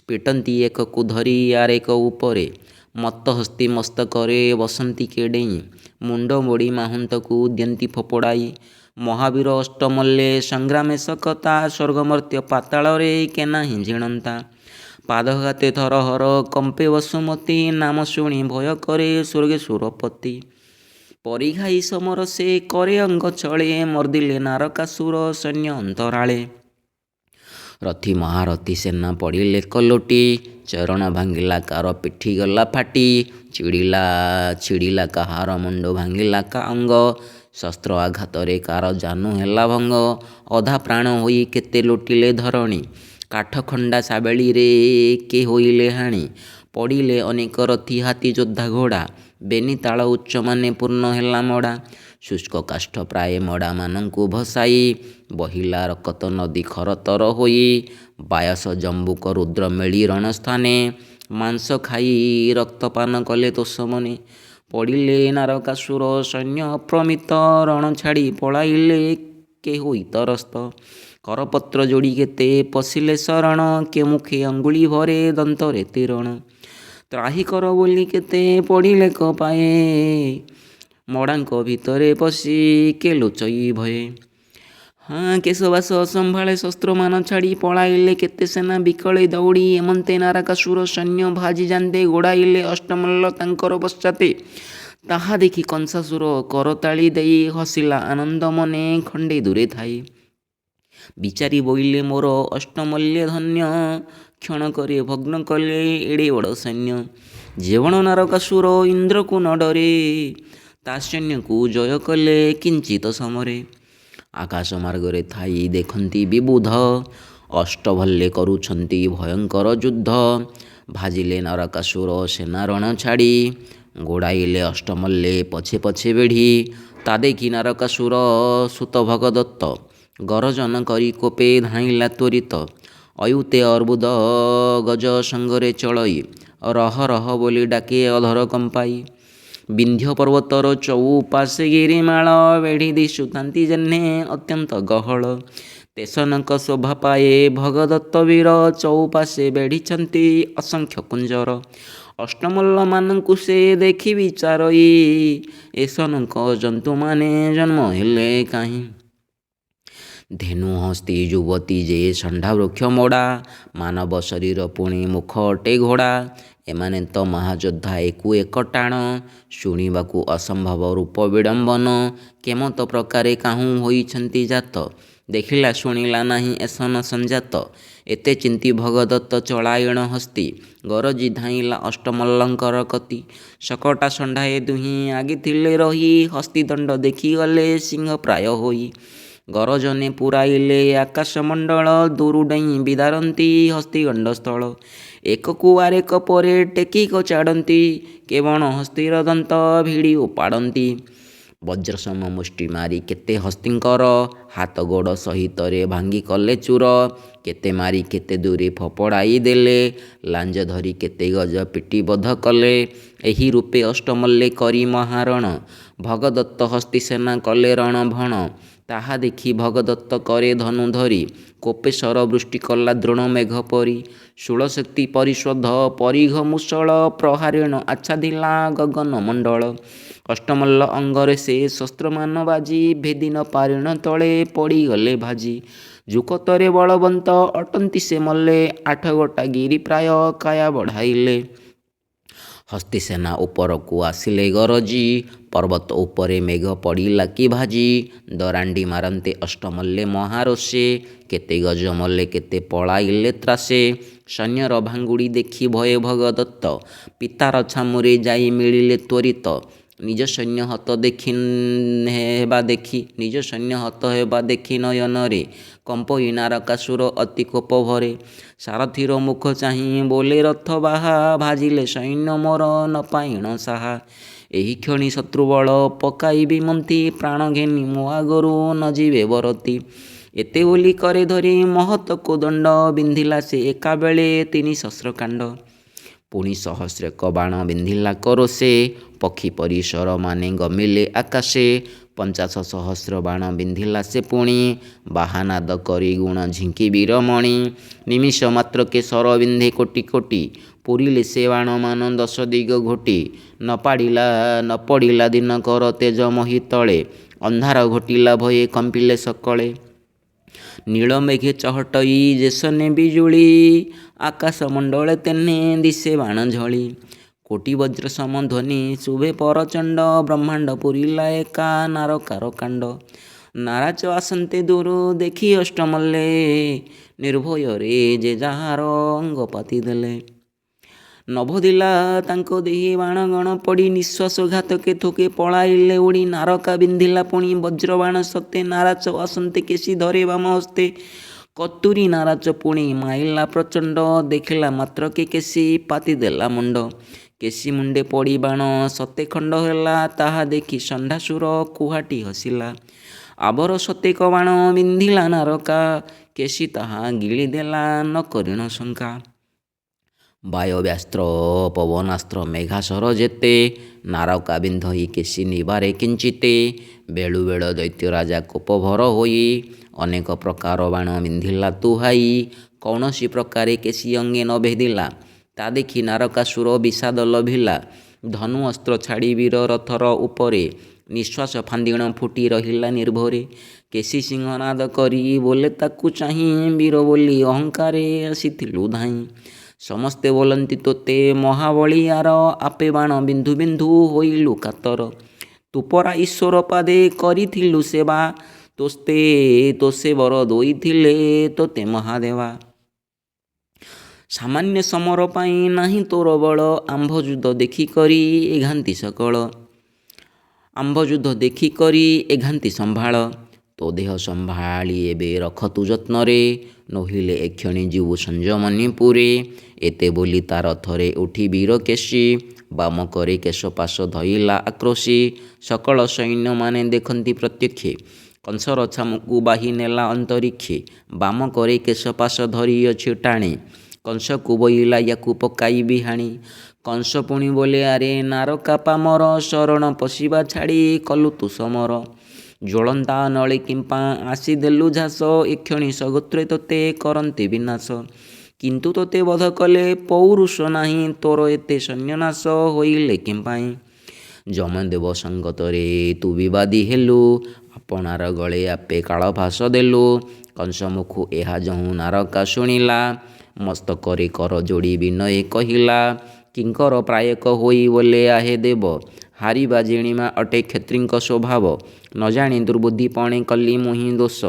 ପିଟନ୍ତି ଏକକୁ ଧରି ଆରେକ ଉପରେ, ମତ୍ତ ହସ୍ତି ମସ୍ତକରେ ବସନ୍ତି କେଡ଼େଇ, ମୁଣ୍ଡ ମୋଡ଼ି ମାହୁନ୍ତକୁ ଦିଅନ୍ତି ଫୋପଡ଼ାଇ। ମହାବୀର ଅଷ୍ଟମଲ୍ଲେ ସଂଗ୍ରାମେ ଶକତା, ସ୍ୱର୍ଗମର୍ତ୍ତ୍ୟ ପାତାଳରେ କେନାହିଁ ଝିଣନ୍ତା। ପାଦଘାତେ ଥରହର କମ୍ପେ ବସୁମତୀ, ନାମ ଶୁଣି ଭୟ କରେ ସ୍ୱର୍ଗେଶ୍ୱରପତି। ପରିଘାଇ ସମର ସେ କରେ ଅଙ୍ଗ ଚଳେ, ମର୍ଦିଲେ ନାରକାସୁର ସୈନ୍ୟ ଅନ୍ତରାଳେ। ରଥି ମହାରଥୀ ସେନା ପଡ଼ିଲେ କଲୋଟି, ଚରଣ ଭାଙ୍ଗିଲା କାର ପିଠି ଗଲା ଫାଟି, ଛିଡ଼ିଲା କାହାର ମୁଣ୍ଡ ଭାଙ୍ଗିଲା କା ଅଙ୍ଗ, ଶସ୍ତ୍ର ଆଘାତରେ କାର ଜାନୁ ହେଲା ଭଙ୍ଗ। ଅଧା ପ୍ରାଣ ହୋଇ କେତେ ଲୋଟିଲେ ଧରଣୀ, କାଠଖଣ୍ଡା ସାବେଳିରେ କେ ହୋଇଲେ ହାଣି। ପଡ଼ିଲେ ଅନେକ ରଥୀ ହାତୀ ଯୋଦ୍ଧା ଘୋଡ଼ା, ବେନି ତାଳ ଉଚ୍ଚମାନେ ପୂର୍ଣ୍ଣ ହେଲା ମଡ଼ା। ଶୁଷ୍କ କାଷ୍ଠ ପ୍ରାୟ ମଡ଼ାମାନଙ୍କୁ ଭସାଇ, ବହିଲା ରକତ ନଦୀ ଖରତର ହୋଇ। ବାୟସ ଜମ୍ବୁକ ରୁଦ୍ର ମେଳି ରଣସ୍ଥାନେ, ମାଂସ ଖାଇ ରକ୍ତପାନ କଲେ ତୋଷମନେ। ପଡ଼ିଲେ ନାରକାସୁର ସୈନ୍ୟ ଅପ୍ରମିତ, ରଣ ଛାଡ଼ି ପଳାଇଲେ କେ ହୋଇ ତରସ୍ତ। କରପତ୍ର ଯୋଡ଼ି କେତେ ପଶିଲେ ଶରଣ, କେ ମୁଖେ ଅଙ୍ଗୁଳି ଭରେ ଦନ୍ତରେ ତୀରଣ। ତ୍ରାହି କର ବୋଲି କେତେ ପଡ଼ିଲେ କପାଏ, ମଡ଼ାଙ୍କ ଭିତରେ ପଶି କେ ଲୁଚଇ ଭୟେ। କେଶବାସ ଅସମ୍ଭାଳେ ଶସ୍ତ୍ରମାନ ଛାଡ଼ି, ପଳାଇଲେ କେତେ ସେନା ବିକଳେ ଦୌଡ଼ି। ଏମନ୍ତେ ନାରକାସୁର ସୈନ୍ୟ ଭାଜି ଯାନ୍ତେ, ଗୋଡ଼ାଇଲେ ଅଷ୍ଟମଲ୍ଲ ତାଙ୍କର ପଶ୍ଚାତେ। ତାହା ଦେଖି କଂସାସୁର କରତାଳି ଦେଇ, ହସିଲା ଆନନ୍ଦ ମନେ ଖଣ୍ଡେ ଦୂରେ ଥାଇ। ବିଚାରି ବୋଇଲେ ମୋର ଅଷ୍ଟମଲ୍ଲେ ଧନ୍ୟ, କ୍ଷଣକରେ ଭଗ୍ନ କଲେ ଏଡ଼େ ବଡ଼ ସୈନ୍ୟ। ଯେବଣ ନାରକାସୁର ଇନ୍ଦ୍ରକୁ ନ ଡରେ, ତା ସୈନ୍ୟକୁ ଜୟ କଲେ କିଞ୍ଚିତ ସମରେ। ଆକାଶ ମାର୍ଗରେ ଥାଇ ଦେଖନ୍ତି ବିବୁଧ, ଅଷ୍ଟଭଲ୍ଲେ କରୁଛନ୍ତି ଭୟଙ୍କର ଯୁଦ୍ଧ। ଭାଜିଲେ ନାରକାସୁର ସେନା ରଣ ଛାଡ଼ି, ଗୋଡ଼ାଇଲେ ଅଷ୍ଟମଲ୍ଲେ ପଛେ ପଛେ ବେଢ଼ି। ତା ଦେଖି ନାରକାସୁର ସୁତ ଭଗଦତ୍ତ, ଗରଜନ କରି କୋପେ ଧାଇଁଲା ତ୍ୱରିତ। ଅୟୁତେ ଅର୍ବୁଦ ଗଜ ସଙ୍ଗରେ ଚଳଇ, ରହ ରହ ବୋଲି ଡାକେ ଅଧର କମ୍ପାଇ। ବିନ୍ଧ୍ୟ ପର୍ବତର ଚଉପାଶେ ଗିରିମାଳ, ବେଢ଼ି ଦିଶୁଥାନ୍ତି ଯେହ୍ନେ ଅତ୍ୟନ୍ତ ଗହଳ। ତେସନକ ଶୋଭା ପାଏ ଭଗଦତ୍ତ ବୀର, ଚଉପାଶେ ବେଢ଼ିଛନ୍ତି ଅସଂଖ୍ୟ କୁଞ୍ଜର। ଅଷ୍ଟମଲ୍ଲମାନଙ୍କୁ ସେ ଦେଖି ବିଚାରଇ, ଏସନକ ଜନ୍ତୁମାନେ ଜନ୍ମ ହେଲେ କାହିଁ। ଧେନୁ ହସ୍ତୀ ଯୁବତୀ ଯେ ଷଣ୍ଢା ବୃକ୍ଷ ମୋଡ଼ା, ମାନବ ଶରୀର ପୁଣି ମୁଖ ଅଟେ ଘୋଡ଼ା। ଏମାନେ ତ ମହାଯୋଦ୍ଧା ଏକୁ ଏକ ଟାଣ, ଶୁଣିବାକୁ ଅସମ୍ଭବ ରୂପ ବିଡ଼ମ୍ବନ। କେମନ୍ତ ପ୍ରକାରେ କାହୁଁ ହୋଇଛନ୍ତି ଜାତ, ଦେଖିଲା ଶୁଣିଲା ନାହିଁ ଏସନ ସଂଜାତ। ଏତେ ଚିନ୍ତି ଭଗଦତ୍ତ ଚଳାୟଣ ହସ୍ତୀ, ଗରଜି ଧାଇଁଲା ଅଷ୍ଟମଲ୍ଲଙ୍କର କତି। ଶକଟା ଷଣ୍ଢାଏ ଦୁହିଁ ଆଗିଥିଲେ ରହି, ହସ୍ତୀଦଣ୍ଡ ଦେଖିଗଲେ ସିଂହ ପ୍ରାୟ ହୋଇ। ଗରଜନେ ପୁରାଇଲେ ଆକାଶ ମଣ୍ଡଳ, ଦୂରୁ ଡେଇଁ ବିଦାରନ୍ତି ହସ୍ତୀଗଣ୍ଡ ସ୍ଥଳ। ଏକକୁ ଆରେକ ପରେ ଟେକି କଚାଡ଼ନ୍ତି, କେବଣ ହସ୍ତୀର ଦନ୍ତ ଭିଡ଼ି ଉପାଡ଼ନ୍ତି। ବଜ୍ରସମ ମୁଷ୍ଟି ମାରି କେତେ ହସ୍ତୀଙ୍କର, ହାତ ଗୋଡ଼ ସହିତରେ ଭାଙ୍ଗି କଲେ ଚୂର। କେତେ ମାରି କେତେ ଦୂରେ ଫୋପଡ଼ାଇ ଦେଲେ, ଲାଞ୍ଜ ଧରି କେତେ ଗଜ ପିଟି ବଧ କଲେ। ଏହି ରୂପେ ଅଷ୍ଟମଲ୍ଲେ କରି ମହାରଣ, ଭଗଦତ୍ତ ହସ୍ତୀ ସେନା କଲେ ରଣଭଣ। ତାହା ଦେଖି ଭଗଦତ୍ତ କରେ ଧନୁ ଧରି, କୋପେ ଶର ବୃଷ୍ଟି କଲା ଦ୍ରୋଣ ମେଘ ପରି। ଶୂଳଶକ୍ତି ପରିଶୋଧ ପରିଘ ମୂଷଳ, ପ୍ରହାରେଣ ଆଚ୍ଛାଦିଲା ଗଗନ ମଣ୍ଡଳ। ଅଷ୍ଟମଲ୍ଲ ଅଙ୍ଗରେ ସେ ଶସ୍ତ୍ରମାନ ବାଜି, ଭେଦି ନ ପାରିଣ ତଳେ ପଡ଼ିଗଲେ ଭାଜି। ଯୁକତରେ ବଳବନ୍ତ ଅଟନ୍ତି ସେ ମଲ୍ଲେ, ଆଠ ଗୋଟା ଗିରି ପ୍ରାୟ କାୟା ବଢ଼ାଇଲେ। ହସ୍ତୀ ସେନା ଉପରକୁ ଆସିଲେ ଗରଜି, ପର୍ବତ ଉପରେ ମେଘ ପଡ଼ିଲା କି ଭାଜି। ଦରାଣ୍ଡି ମାରନ୍ତେ ଅଷ୍ଟମଲ୍ଲେ ମହାରୋଷେ, କେତେ ଗଜ ମଲ୍ଲେ କେତେ ପଳାଇଲେ ତ୍ରାସେ। ସୈନ୍ୟର ଭାଙ୍ଗୁଡ଼ି ଦେଖି ଭୟେ ଭଗଦତ୍ତ, ପିତାର ଛାମୁରେ ଯାଇ ମିଳିଲେ ତ୍ୱରିତ। ନିଜ ସୈନ୍ୟ ହତ ହେବା ଦେଖି ନୟନରେ, କମ୍ପଇ ନାରକାସୁର ଅତି କୋପ ଭରେ। ସାରଥୀର ମୁଖ ଚାହିଁ ବୋଲେ ରଥ ବାହା, ଭାଜିଲେ ସୈନ୍ୟ ମୋର ନ ପାଇଣ ସାହା। ଏହି କ୍ଷଣି ଶତ୍ରୁବଳ ପକାଇବି ମନ୍ଥି, ପ୍ରାଣ ଘେନି ମୋ ଆଗରୁ ନ ଯିବେ ବରତି। ଏତେ ବୋଲି କରେ ଧରି ମହତ କୋଦଣ୍ଡ, ବିନ୍ଧିଲା ସେ ଏକାବେଳେ 300 କାଣ୍ଡ। ପୁଣି ସହସ୍ରେକ ବାଣ ବିନ୍ଧିଲା କରୋଷେ, ପକ୍ଷୀ ପରି ଶରମାନେ ଗମିଲେ ଆକାଶେ। 50 ସହସ୍ର ବାଣ ବିନ୍ଧିଲା ସେ ପୁଣି, ବାହାନାଦ କରି ଗୁଣ ଝିଙ୍କି ବୀରମଣି। ନିମିଷ ମାତ୍ରକେ ଶର ବିନ୍ଧେ କୋଟି କୋଟି, ପୂରିଲେ ସେ ବାଣମାନ 10 ଦିଗ ଘୋଟି। ନ ପଡ଼ିଲା ଦିନକର ତେଜ ମହି ତଳେ, ଅନ୍ଧାର ଘୋଟିଲା ଭୟେ କମ୍ପିଲେ ସକଳେ। ନୀଳ ମେଘେ ଚହଟଇ ଯେସନେ ବିଜୁଳି, ଆକାଶ ମଣ୍ଡଳେ ତେହ୍ନେ ଦିଶେ ବାଣ ଝଳି। କୋଟି ବଜ୍ର ସମ ଧ୍ୱନି ଶୁଭେ ପରଚଣ୍ଡ, ବ୍ରହ୍ମାଣ୍ଡ ପୂରିଲା ଏକା ନାରକାର କାଣ୍ଡ। ନାରାଜ ଆସନ୍ତେ ଦୂରୁ ଦେଖି ଅଷ୍ଟମଲ୍ଲେ, ନିର୍ଭୟରେ ଯେ ଯାହାର ଅଙ୍ଗ ପାତି ଦେଲେ। ନଭୋଦିଲା ତାଙ୍କ ଦେହି ବାଣ ଗଣ ପଡ଼ି, ନିଶ୍ୱାସ ଘାତକେ ଥୋକେ ପଳାଇଲେ ଉଡ଼ି। ନାରକା ବିନ୍ଧିଲା ପୁଣି ବଜ୍ରବାଣ ସତେ, ନାରାଜ ଆସନ୍ତେ କେଶୀ ଧରେ ବାମ ହସ୍ତେ। କତୁରୀ ନାରାଜ ପୁଣି ମାଇଲା ପ୍ରଚଣ୍ଡ, ଦେଖିଲା ମାତ୍ରକେ କେଶୀ ପାତି ଦେଲା ମୁଣ୍ଡ। କେଶୀ ମୁଣ୍ଡେ ପଡ଼ି ବାଣ ସତେ ଖଣ୍ଡ ହେଲା, ତାହା ଦେଖି ଷଣ୍ଢାସୁର କୁହାଟି ହସିଲା। ଆବର ସତେକ ବାଣ ବିନ୍ଧିଲା ନାରକା, କେଶୀ ତାହା ଗିଳି ଦେଲା ନ କରିଣ ଶଙ୍କା। ବାୟବ୍ୟାସ୍ତ୍ର ପବନାସ୍ତ୍ର ମେଘାସର ଯେତେ, ନାରକା ବିନ୍ଧଇ କେଶୀ ନିବାରେ କିଞ୍ଚିତେ। ବେଳୁ ବେଳ ଦୈତ୍ୟ ରାଜା କୋପଭର ହୋଇ, ଅନେକ ପ୍ରକାର ବାଣ ବିନ୍ଧିଲା ତୁହାଇ। କୌଣସି ପ୍ରକାରେ କେଶୀ ଅଙ୍ଗେ ନ ଭେଦିଲା, ତା ଦେଖି ନାରକାସୁର ବିଷାଦ ଲଭିଲା। ଧନୁ ଅସ୍ତ୍ର ଛାଡ଼ି ବୀର ରଥର ଉପରେ, ନିଶ୍ୱାସ ଫାନ୍ଦିଣ ଫୁଟି ରହିଲା ନିର୍ଭରେ। କେଶୀ ସିଂହନାଦ କରି ବୋଲେ ତାକୁ ଚାହିଁ, ବୀର ବୋଲି ଅହଙ୍କାରେ ଆସିଥିଲୁ ଧାଇଁ। ସମସ୍ତେ ବୋଲନ୍ତି ତୋତେ ମହାବଳୀୟାର, ଆପେ ବାଣ ବିନ୍ଧୁ ବିନ୍ଧୁ ହୋଇଲୁ କାତର। ତୁ ପରା ଈଶ୍ୱର ପାଦେ କରିଥିଲୁ ସେବା, ତୋଷେ ବର ଦେଇଥିଲେ ତୋତେ ମହାଦେବା। ସାମାନ୍ୟ ସମର ପାଇଁ ନାହିଁ ତୋର ବଳ, ଆମ୍ଭ ଯୁଦ୍ଧ ଦେଖିକରି ଏଘାନ୍ତି ସମ୍ଭାଳ। ତୋ ଦେହ ସମ୍ଭାଳି ଏବେ ରଖ ତୁ ଯତ୍ନରେ, ନୋହିଲେ ଏକ୍ଷଣି ଯିବୁ ସଞ୍ଜମନୀପୁରେ। ଏତେ ବୋଲି ତାର ଥରେ ଉଠି ବୀର କେଶୀ, ବାମ କରେ କେଶପାଶ ଧଇଲା ଆକ୍ରୋଶୀ। ସକଳ ସୈନ୍ୟମାନେ ଦେଖନ୍ତି ପ୍ରତ୍ୟକ୍ଷେ, କଂସର ଛାମୁକୁ ବାହି ନେଲା ଅନ୍ତରୀକ୍ଷେ। ବାମ କରେ କେଶପାଶ ଧରିଅଛି ଟାଣି, କଂସକୁ ବୋଇଲା ୟାକୁ ପକାଇବି ହାଣି। କଂସ ପୁଣି ବୋଲେ ଆରେ ନାରକା ପାମର, ଶରଣ ପଶିବା ଛାଡ଼ି କଲୁ ତୁ ସମର। ଜ୍ୱଳନ୍ତା ନଳେ କିମ୍ପା ଆସିଦେଲୁ ଝାସ, ଏକ୍ଷଣି ସଗୋତ୍ରେ ତୋତେ କରନ୍ତି ବିନାଶ। କିନ୍ତୁ ତୋତେ ବଧ କଲେ ପୌରୁଷ ନାହିଁ, ତୋର ଏତେ ସୈନ୍ୟନାଶ ହୋଇଲେ କିମ୍ପାଇଁ। ଯମଦେବ ସଙ୍ଗତରେ ତୁ ବିବାଦୀ ହେଲୁ, ଆପଣାର ଗଳେ ଆପେ କାଳଫାଶ ଦେଲୁ। କଂସ ମୁଖୁ ଏହା ଯହୁଁ ନାରକା ଶୁଣିଲା, ମସ୍ତକରେ କର ଯୋଡ଼ି ବିନୟେ କହିଲା। କିଙ୍କର ପ୍ରାୟକ ହୋଇ ବୋଲେ ଆହେ ଦେବ, ହାରିବା ଜିଣିମା ଅଟେ କ୍ଷତ୍ରିଙ୍କ ସ୍ୱଭାବ। ନ ଜାଣି ଦୁର୍ବୁଦ୍ଧି ପଣେ କଲି ମୁହିଁ ଦୋଷ,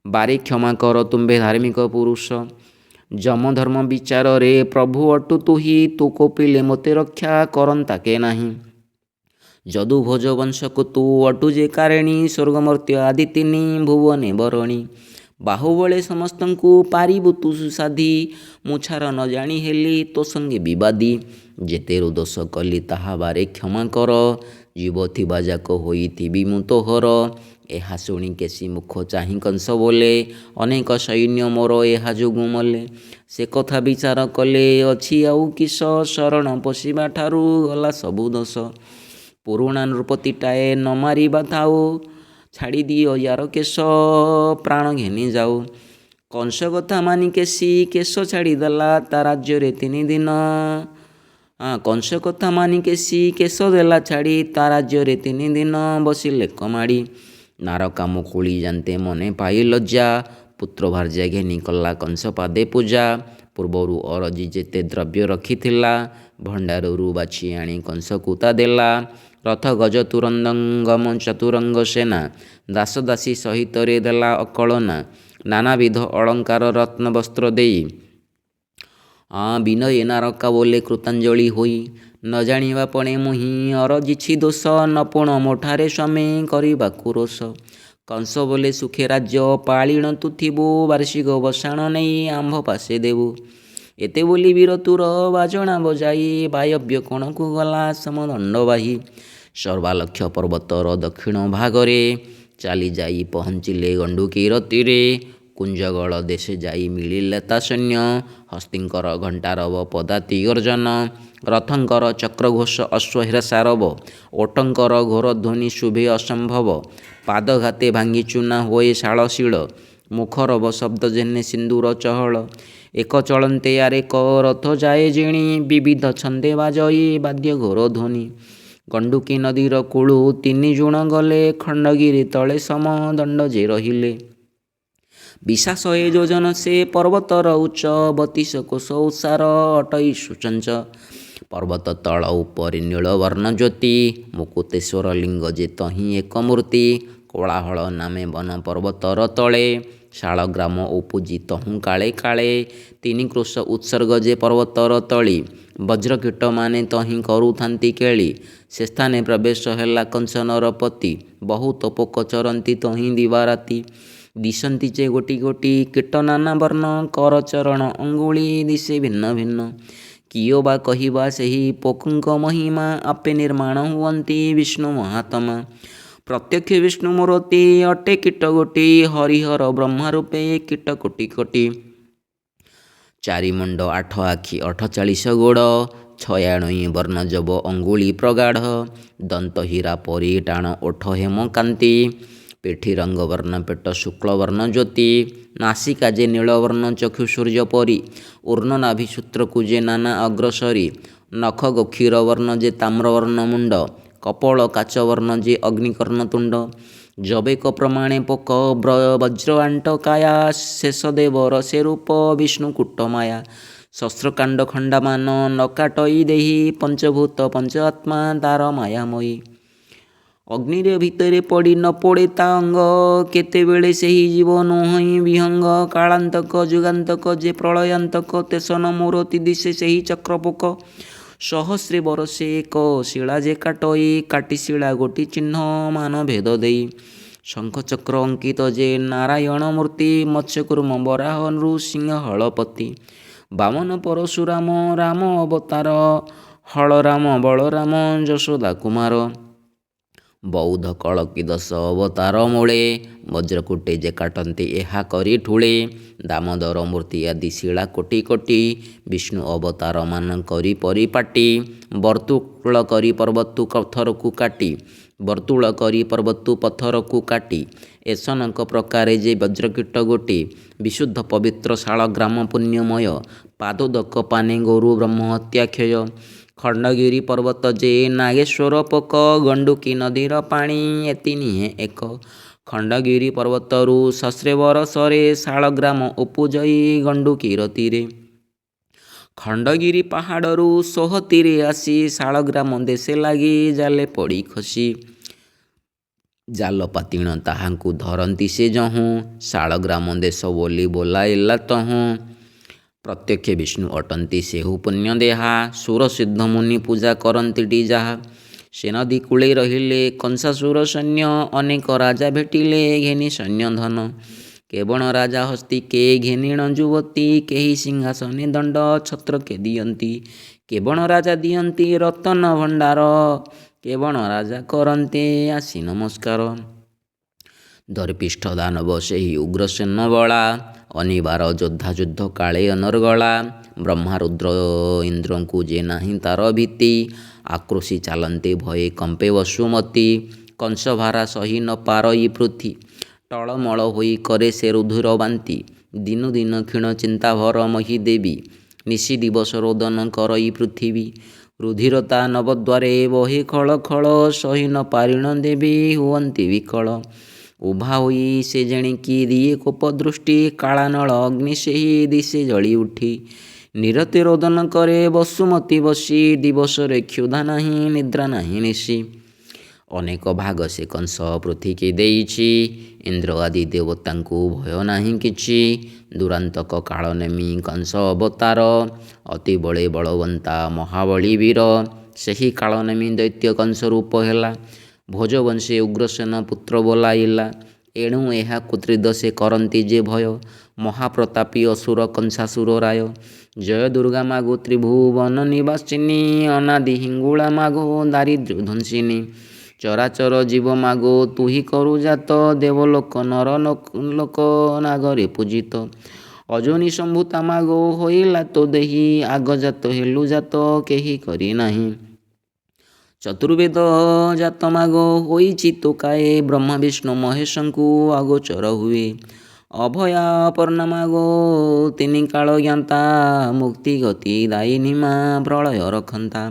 ବାରେ କ୍ଷମା କର ତୁମ୍ଭେ ଧାର୍ମିକ ପୁରୁଷ। ଯମଧର୍ମ ବିଚାରରେ ପ୍ରଭୁ ଅଟୁ ତୁହି, ତୁ କୋପିଲେ ମୋତେ ରକ୍ଷା କରନ୍ତା କେ ନାହିଁ। ଯଦୁଭୋଜ ବଂଶକୁ ତୁ ଅଟୁ ଯେ କାରେଣୀ, ସ୍ୱର୍ଗମର୍ତ୍ତ୍ୟ ଆଦି ତିନି ଭୁବନେ ବରଣୀ। ବାହୁବଳେ ସମସ୍ତଙ୍କୁ ପାରିବୁ ତୁ ସୁସାଧି, ମୁଁ ଛାର ନ ଜାଣି ହେଲି ତୋ ସଙ୍ଗେ ବିବାଦୀ। ଯେତେରୁ ଦୋଷ କଲି ତାହା ବାରେ କ୍ଷମା କର, ଜୀବ ଥିବା ଯାକ ହୋଇଥିବି ମୁଁ ତୋହର। ଏହା ଶୁଣି କେଶୀ ମୁଖ ଚାହିଁ କଂସ ବୋଲେ, ଅନେକ ସୈନ୍ୟ ମୋର ଏହା ଯୋଗୁଁ ମଲେ। ସେ କଥା ବିଚାର କଲେ ଅଛି ଆଉ କିସ, ଶରଣ ପଶିବା ଠାରୁ ଗଲା ସବୁ ଦୋଷ। ପୁରୁଣା ନୃପତିଟାଏ ନ ମାରିବା ଥାଉ, ଛାଡ଼ିଦିଅ ୟାର କେଶ ପ୍ରାଣ ଘେନି ଯାଉ। କଂସ କଥା ମାନି କେଶୀ କେଶ ଛାଡ଼ିଦେଲା ତା ରାଜ୍ୟରେ 3 ଦିନ। କଂସ କଥା ମାନି କେଶୀ କେଶ ଦେଲା ଛାଡ଼ି, ତା ରାଜ୍ୟରେ 3 ଦିନ ବସିଲେ କମାଡ଼ି। ନାରକା ମୁକୁଳି ଯାନ୍ତେ ମନେ ପାଇ ଲଜ୍ଜା, ପୁତ୍ର ଭାର୍ଯ୍ୟା ଘେନି କଲା କଂସ ପାଦେ ପୂଜା। ପୂର୍ବରୁ ଅରଜି ଯେତେ ଦ୍ରବ୍ୟ ରଖିଥିଲା, ଭଣ୍ଡାରରୁ ବାଛି ଆଣି କଂସକୁ ତା ଦେଲା। ରଥ ଗଜ ତୁରନ୍ଦଙ୍ଗମ ଚତୁରଙ୍ଗ ସେନା, ଦାସ ଦାସୀ ସହିତରେ ଦେଲା ଅକଳନା। ନାନାବିଧ ଅଳଙ୍କାର ରତ୍ନ ବସ୍ତ୍ର ଦେଇ, ବିନୟେ ନାରକା ବୋଲେ କୃତାଞ୍ଜଳି ହୋଇ। ନ ଜାଣିବା ପଣେ ମୁହିଁ ଅରଜିଛି ଦୋଷ, ନପୁଣ ମୋଠାରେ ସ୍ୱାମୀ କରିବାକୁ ରୋଷ। କଂସ ବୋଲେ ସୁଖେ ରାଜ୍ୟ ପାଳିଣ ତୁ ଥିବୁ, ବାର୍ଷିକ ବସାଣ ନେଇ ଆମ୍ଭ ପାଶେ ଦେବୁ। ଏତେ ବୋଲି ବୀର ତୁର ବାଜଣା ବଜାଇ, ବାୟବ୍ୟ କୋଣକୁ ଗଲା ସମଦଣ୍ଡବାହୀ। ସର୍ବାଲକ୍ଷ ପର୍ବତର ଦକ୍ଷିଣ ଭାଗରେ, ଚାଲି ଯାଇ ପହଞ୍ଚିଲେ ଗଣ୍ଡୁକୀର ତୀରେ। କୁଞ୍ଜଗଳ ଦେଶେ ଯାଇ ମିଳିଲେ ତା ସୈନ୍ୟ, ହସ୍ତୀଙ୍କର ଘଣ୍ଟାରବ ପଦାତି ଗର୍ଜନ। ରଥଙ୍କର ଚକ୍ରଘୋଷ ଅଶ୍ୱହିରସାରବ, ଓଟଙ୍କର ଘୋର ଧ୍ୱନି ଶୁଭେ ଅସମ୍ଭବ। ପାଦଘାତେ ଭାଙ୍ଗି ଚୂନା ହୋଇ ଶାଳଶୀଳ, ମୁଖରବ ଶବ୍ଦ ଯେହ୍ନେ ସିନ୍ଦୁର ଚହଳ। ଏକ ଚଳନ୍ତେ ଆରେକ ରଥ ଯାଏ ଜିଣି, ବିବିଧ ଛନ୍ଦେ ବାଜଇ ବାଦ୍ୟ ଘୋର ଧ୍ୱନି। ଗଣ୍ଡୁକୀ ନଦୀର କୂଳୁ ତିନି ଜୁଣ ଗଲେ, ଖଣ୍ଡଗିରି ତଳେ ସମ ଦଣ୍ଡ ଯେ ରହିଲେ। ବିଶା 100 ଯୋଜନ ସେ ପର୍ବତର ଉଚ୍ଚ, 32 କୋଶ ଓସାର ଅଟଇ ସୁଚଞ୍ଚ। ପର୍ବତ ତଳ ଉପରେ ନୀଳବର୍ଣ୍ଣ ଜ୍ୟୋତି, ମୁକୁତେଶ୍ୱର ଲିଙ୍ଗ ଯେ ତହିଁ ଏକ ମୂର୍ତ୍ତି। କୋଳାହଳ ନାମେ ବନ ପର୍ବତର ତଳେ, ଶାଳଗ୍ରାମ ଉପୁଜି ତହୁଁ କାଳେ କାଳେ। 3 କ୍ରୋଶ ଉତ୍ସର୍ଗ ଯେ ପର୍ବତର ତଳି, ବଜ୍ରକୀଟମାନେ ତହିଁ କରୁଥାନ୍ତି କେଳି। ସେ ସ୍ଥାନେ ପ୍ରବେଶ ହେଲା କଂସ ନରପତି, ବହୁତ ପୋକ ଚରନ୍ତି ତହିଁ ଦିବାରାତି। ଦିଶନ୍ତି ଯେ ଗୋଟି ଗୋଟି କୀଟ ନାନା ବର୍ଣ୍ଣ, କରଚରଣ ଅଙ୍ଗୁଳି ଦିଶେ ଭିନ୍ନ ଭିନ୍ନ। କିଓ ବା କହିବା ସେହି ପୋକଙ୍କ ମହିମା, ଆପେ ନିର୍ମାଣ ହୁଅନ୍ତି ବିଷ୍ଣୁ ମହାତ୍ମା। ପ୍ରତ୍ୟକ୍ଷ ବିଷ୍ଣୁ ମୂରତି ଅଟେ କୀଟ ଗୋଟି, ହରିହର ବ୍ରହ୍ମା ରୂପେ କୀଟ କୋଟି କୋଟି। 4 ମୁଣ୍ଡ 8 ଆଖି 48 ଗୋଡ଼, 96 ବର୍ଣ୍ଣ ଯବ ଅଙ୍ଗୁଳି ପ୍ରଗାଢ଼। ଦନ୍ତ ହୀରା ପରି ଟାଣ ଓଠ ହେମକାନ୍ତି, ପିଠି ରଙ୍ଗବର୍ଣ୍ଣ ପେଟ ଶୁକ୍ଳବର୍ଣ୍ଣ ଜ୍ୟୋତି। ନାସିକା ଯେ ନୀଳବର୍ଣ୍ଣ ଚକ୍ଷୁ ସୂର୍ଯ୍ୟ ପରି, ଊର୍ଣ୍ଣ ନାଭି ସୂତ୍ରକୁ ଯେ ନାନା ଅଗ୍ରସରୀ। ନଖ ଗକ୍ଷୀର ବର୍ଣ୍ଣ ଯେ ତାମ୍ରବର୍ଣ୍ଣ ମୁଣ୍ଡ, କପୋଳ କାଚବର୍ଣ୍ଣ ଯେ ଅଗ୍ନିକର୍ଣ୍ଣ ତୁଣ୍ଡ। ଜବେକ ପ୍ରମାଣେ ପୋକ ବଜ୍ର ଆଣ୍ଟ କାୟା, ଶେଷ ଦେବର ସେ ରୂପ ବିଷ୍ଣୁ କୂଟ ମାୟା। ଶସ୍ତ୍ରକାଣ୍ଡ ଖଣ୍ଡାମାନ ନକାଟଇ ଦେହି, ପଞ୍ଚଭୂତ ପଞ୍ଚ ଆତ୍ମା ତାର ମାୟାମୟୀ। ଅଗ୍ନିରେ ଭିତରେ ପଡ଼ି ନ ପୋଡ଼େ ତା ଅଙ୍ଗ, କେତେବେଳେ ସେହି ଜୀବ ନୁହଁ ବିହଙ୍ଗ। କାଳାନ୍ତକ ଯୁଗାନ୍ତକ ଯେ ପ୍ରଳୟାନ୍ତକ, ତେସନ ମୂରତି ଦିଶେ ସେହି ଚକ୍ରପୋକ। ସହସ୍ରେ ବରଷେ ଏକ ଶିଳା ଯେ କାଟଇ, କାଟି ଶିଳା ଗୋଟି ଚିହ୍ନ ମାନ ଭେଦ ଦେଇ। ଶଙ୍ଖ ଚକ୍ର ଅଙ୍କିତ ଯେ ନାରାୟଣ ମୂର୍ତ୍ତି, ମତ୍ସ୍ୟକୂର୍ମ ବରାହ ନୃସିଂହ ହଳପତି। ବାମନ ପରଶୁରାମ ରାମ ଅବତାର, ହଳରାମ ବଳରାମ ଯଶୋଦା କୁମାର। ବଉଦ କଳକି 10 ଅବତାର ମୂଳେ, ବଜ୍ରକୂଟେ ଯେ କାଟନ୍ତି ଏହା କରି ଠୁଳେ। ଦାମୋଦର ମୂର୍ତ୍ତି ଆଦି ଶିଳା କୋଟି କୋଟି, ବିଷ୍ଣୁ ଅବତାର ମାନ କରି ପରିପାଟି। ବର୍ତ୍ତୁଳ କରି ପର୍ବତୁ ପଥରକୁ କାଟି, ବର୍ତ୍ତୁଳ କରି ପର୍ବତୁ ପଥରକୁ କାଟି। ଏସନକ ପ୍ରକାରେ ଯେ ବଜ୍ରକୀଟ ଗୋଟି, ବିଶୁଦ୍ଧ ପବିତ୍ର ଶାଳଗ୍ରାମ ପୁଣ୍ୟମୟ। ପାଦୋଦକ ପାନେ ଗୋରୁ ବ୍ରହ୍ମ ହତ୍ୟା କ୍ଷୟ। ଖଣ୍ଡଗିରି ପର୍ବତ ଯେ ନାଗେଶ୍ୱର ପୋକ, ଗଣ୍ଡୁକୀ ନଦୀର ପାଣି ଏ ତିନିହେ ଏକ। ଖଣ୍ଡଗିରି ପର୍ବତରୁ ସହସ୍ରେ ବରଷରେ, ଶାଳଗ୍ରାମ ଉପୁଜଇ ଗଣ୍ଡୁକୀର ତୀରେ। ଖଣ୍ଡଗିରି ପାହାଡ଼ରୁ ସୋହତୀରେ ଆସି, ଶାଳଗ୍ରାମ ଦେଶେ ଲାଗି ଜାଲେ ପଡ଼ି ଖସି। ଜାଲ ପାତିଣ ତାହାଙ୍କୁ ଧରନ୍ତି ସେ ଯହୁଁ, ଶାଳଗ୍ରାମ ଦେଶ ବୋଲି ବୋଲାଇଲା ତହୁଁ। ପ୍ରତ୍ୟକ୍ଷ ବିଷ୍ଣୁ ଅଟନ୍ତି ସେହୁ ପୁଣ୍ୟ ଦେହା, ସୁର ସିଦ୍ଧ ମୁନି ପୂଜା କରନ୍ତିଟି ଯାହା। ସେ ନଦୀ କୂଳେ ରହିଲେ କଂସାସୁର ସୈନ୍ୟ, ଅନେକ ରାଜା ଭେଟିଲେ ଘେନି ସୈନ୍ୟ ଧନ। କେବଳ ରାଜା ହସ୍ତିକେ ଘେନିଣ ଯୁବତୀ, କେହି ସିଂହାସନେ ଦଣ୍ଡ ଛତ୍ରକେ ଦିଅନ୍ତି। କେବଳ ରାଜା ଦିଅନ୍ତି ରତନ ଭଣ୍ଡାର, କେବଳ ରାଜା କରନ୍ତେ ଆସି ନମସ୍କାର। ଦର୍ପିଷ୍ଠ ଦାନବ ସେହି ଉଗ୍ରସେନ ବଳା, ଅନିବାର ଯୋଦ୍ଧା ଯୁଦ୍ଧ କାଳେ ଅନର୍ଗଳା। ବ୍ରହ୍ମା ରୁଦ୍ର ଇନ୍ଦ୍ରଙ୍କୁ ଯେ ନାହିଁ ତାର ଭୀତି, ଆକ୍ରୋଶୀ ଚାଲନ୍ତେ ଭୟେ କମ୍ପେ ବସୁମତୀ। କଂସ ଭାରା ସହି ନ ପାରଇ ପୃଥି, ଟଳମଳ ହୋଇ କରେ ସେ ରୁଧିର ବାନ୍ତି। ଦିନୁ ଦିନ କ୍ଷୀଣ ଚିନ୍ତାଭର ମହୀ ଦେବୀ, ନିଶି ଦିବସ ରୋଦନ କରଇ ପୃଥିବୀ। ରୁଧିର ତା ନବଦ୍ୱାରେ ବହେ ଖଳ ଖଳ, ସହି ନ ପାରିଣ ଦେବୀ ହୁଅନ୍ତି ବିକଳ। ଉଭା ହୋଇ ସେ ଯେଣିକି ଦିଏ କୋପ ଦୃଷ୍ଟି, କାଳାନଳ ଅଗ୍ନି ସେହି ଦିଶେ ଜଳି ଉଠି। ନିରତେ ରୋଦନ କରେ ବସୁମତୀ ବସି, ଦିବସରେ କ୍ଷୁଧା ନାହିଁ ନିଦ୍ରା ନାହିଁ ନିଶି। ଅନେକ ଭାଗ ସେ କଂସ ପୃଥିକି ଦେଇଛି, ଇନ୍ଦ୍ର ଆଦି ଦେବତାଙ୍କୁ ଭୟ ନାହିଁ କିଛି। ଦୁରାନ୍ତକ କାଳ ନେମି କଂସ ଅବତାର, ଅତି ବଳେ ବଳବନ୍ତା ମହାବଳୀ ବୀର। ସେହି କାଳ ନେମି ଦୈତ୍ୟ କଂସ ରୂପ ହେଲା, ଭୋଜବଂଶୀ ଉଗ୍ରସେନ ପୁତ୍ର ବୋଲାଇଲା। ଏଣୁ ଏହାକୁ ତ୍ରିଦ ସେ କରନ୍ତି ଯେ ଭୟ, ମହାପ୍ରତାପୀ ଅସୁର କଂସାସୁର ରାୟ। ଜୟ ଦୁର୍ଗା ମାଗୋ ତ୍ରିଭୁବନ ନିବାସିନୀ, ଅନାଦି ହିଙ୍ଗୁଳା ମାଗୋ ଦାରିଦ୍ର୍ୟ ଧ୍ୱଂସିନୀ। ଚରାଚର ଜୀବ ମାଗୋ ତୁହି କରୁ ଜାତ, ଦେବଲୋକ ନର ଲୋକ ନାଗରେ ପୂଜିତ। ଅଜନି ସମ୍ଭୂତା ମାଗୋ ହୋଇଲା ତୋ ଦେହି ଆଗଜାତ ହେଲୁ ଜାତ କେହି କରି ନାହିଁ। ଚତୁର୍ବେଦ ଜାତ ମାଗ ହୋଇଛି ତୋ କାଏ ବ୍ରହ୍ମା ବିଷ୍ଣୁ ମହେଶଙ୍କୁ ଅଗୋଚର ହୁଏ। ଅଭୟା ଅପର୍ଣ୍ଣା ମାଗୋ ତିନି କାଳ ଜ୍ଞାତା ମୁକ୍ତି ଗତି ଦାୟିନୀ ମା ପ୍ରଳୟ ରଖନ୍ତା।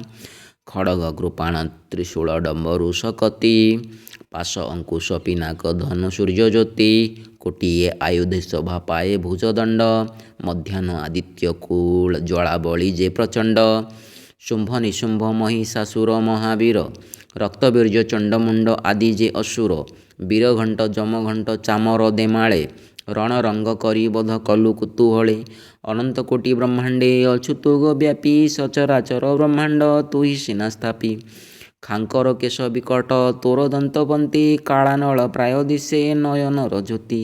ଖଡ଼ଗ କୃପାଣ ତ୍ରିଶୂଳ ଡମ୍ବରୁ ଶକତି ପାଶ ଅଙ୍କୁଶ ପିନାକ ଧନୁ ସୂର୍ଯ୍ୟ ଜ୍ୟୋତି କୋଟିଏ ଆୟୁଧେ ଶୋଭା ପାଏ ଭୁଜଦଣ୍ଡ ମଧ୍ୟାହ୍ନ ଆଦିତ୍ୟ କୁଳ ଜ୍ୱାଳାବଳୀ ଯେ ପ୍ରଚଣ୍ଡ। ଶୁମ୍ଭ ନିଶୁମ୍ଭ ମହିଷାସୁର ମହାବୀର ରକ୍ତବୀର୍ଯ୍ୟ ଚଣ୍ଡମୁଣ୍ଡ ଆଦି ଯେ ଅସୁର ବୀରଘଣ୍ଟ ଯମଘଣ୍ଟ ଚାମର ଦେମାଳେ ରଣରଙ୍ଗ କରି ବଧ କଲୁ କୁତୁହଳେ। ଅନନ୍ତ କୋଟି ବ୍ରହ୍ମାଣ୍ଡେ ଅଛୁ ତୁ ଗୋ ବ୍ୟାପୀ ସଚରାଚର ବ୍ରହ୍ମାଣ୍ଡ ତୁହି ସିନା ସ୍ଥାପି। ଖାଙ୍କର କେଶ ବିକଟ ତୋର ଦନ୍ତପନ୍ତି କାଳାନଳ ପ୍ରାୟ ଦିଶେ ନୟନର ଜ୍ୟୋତି।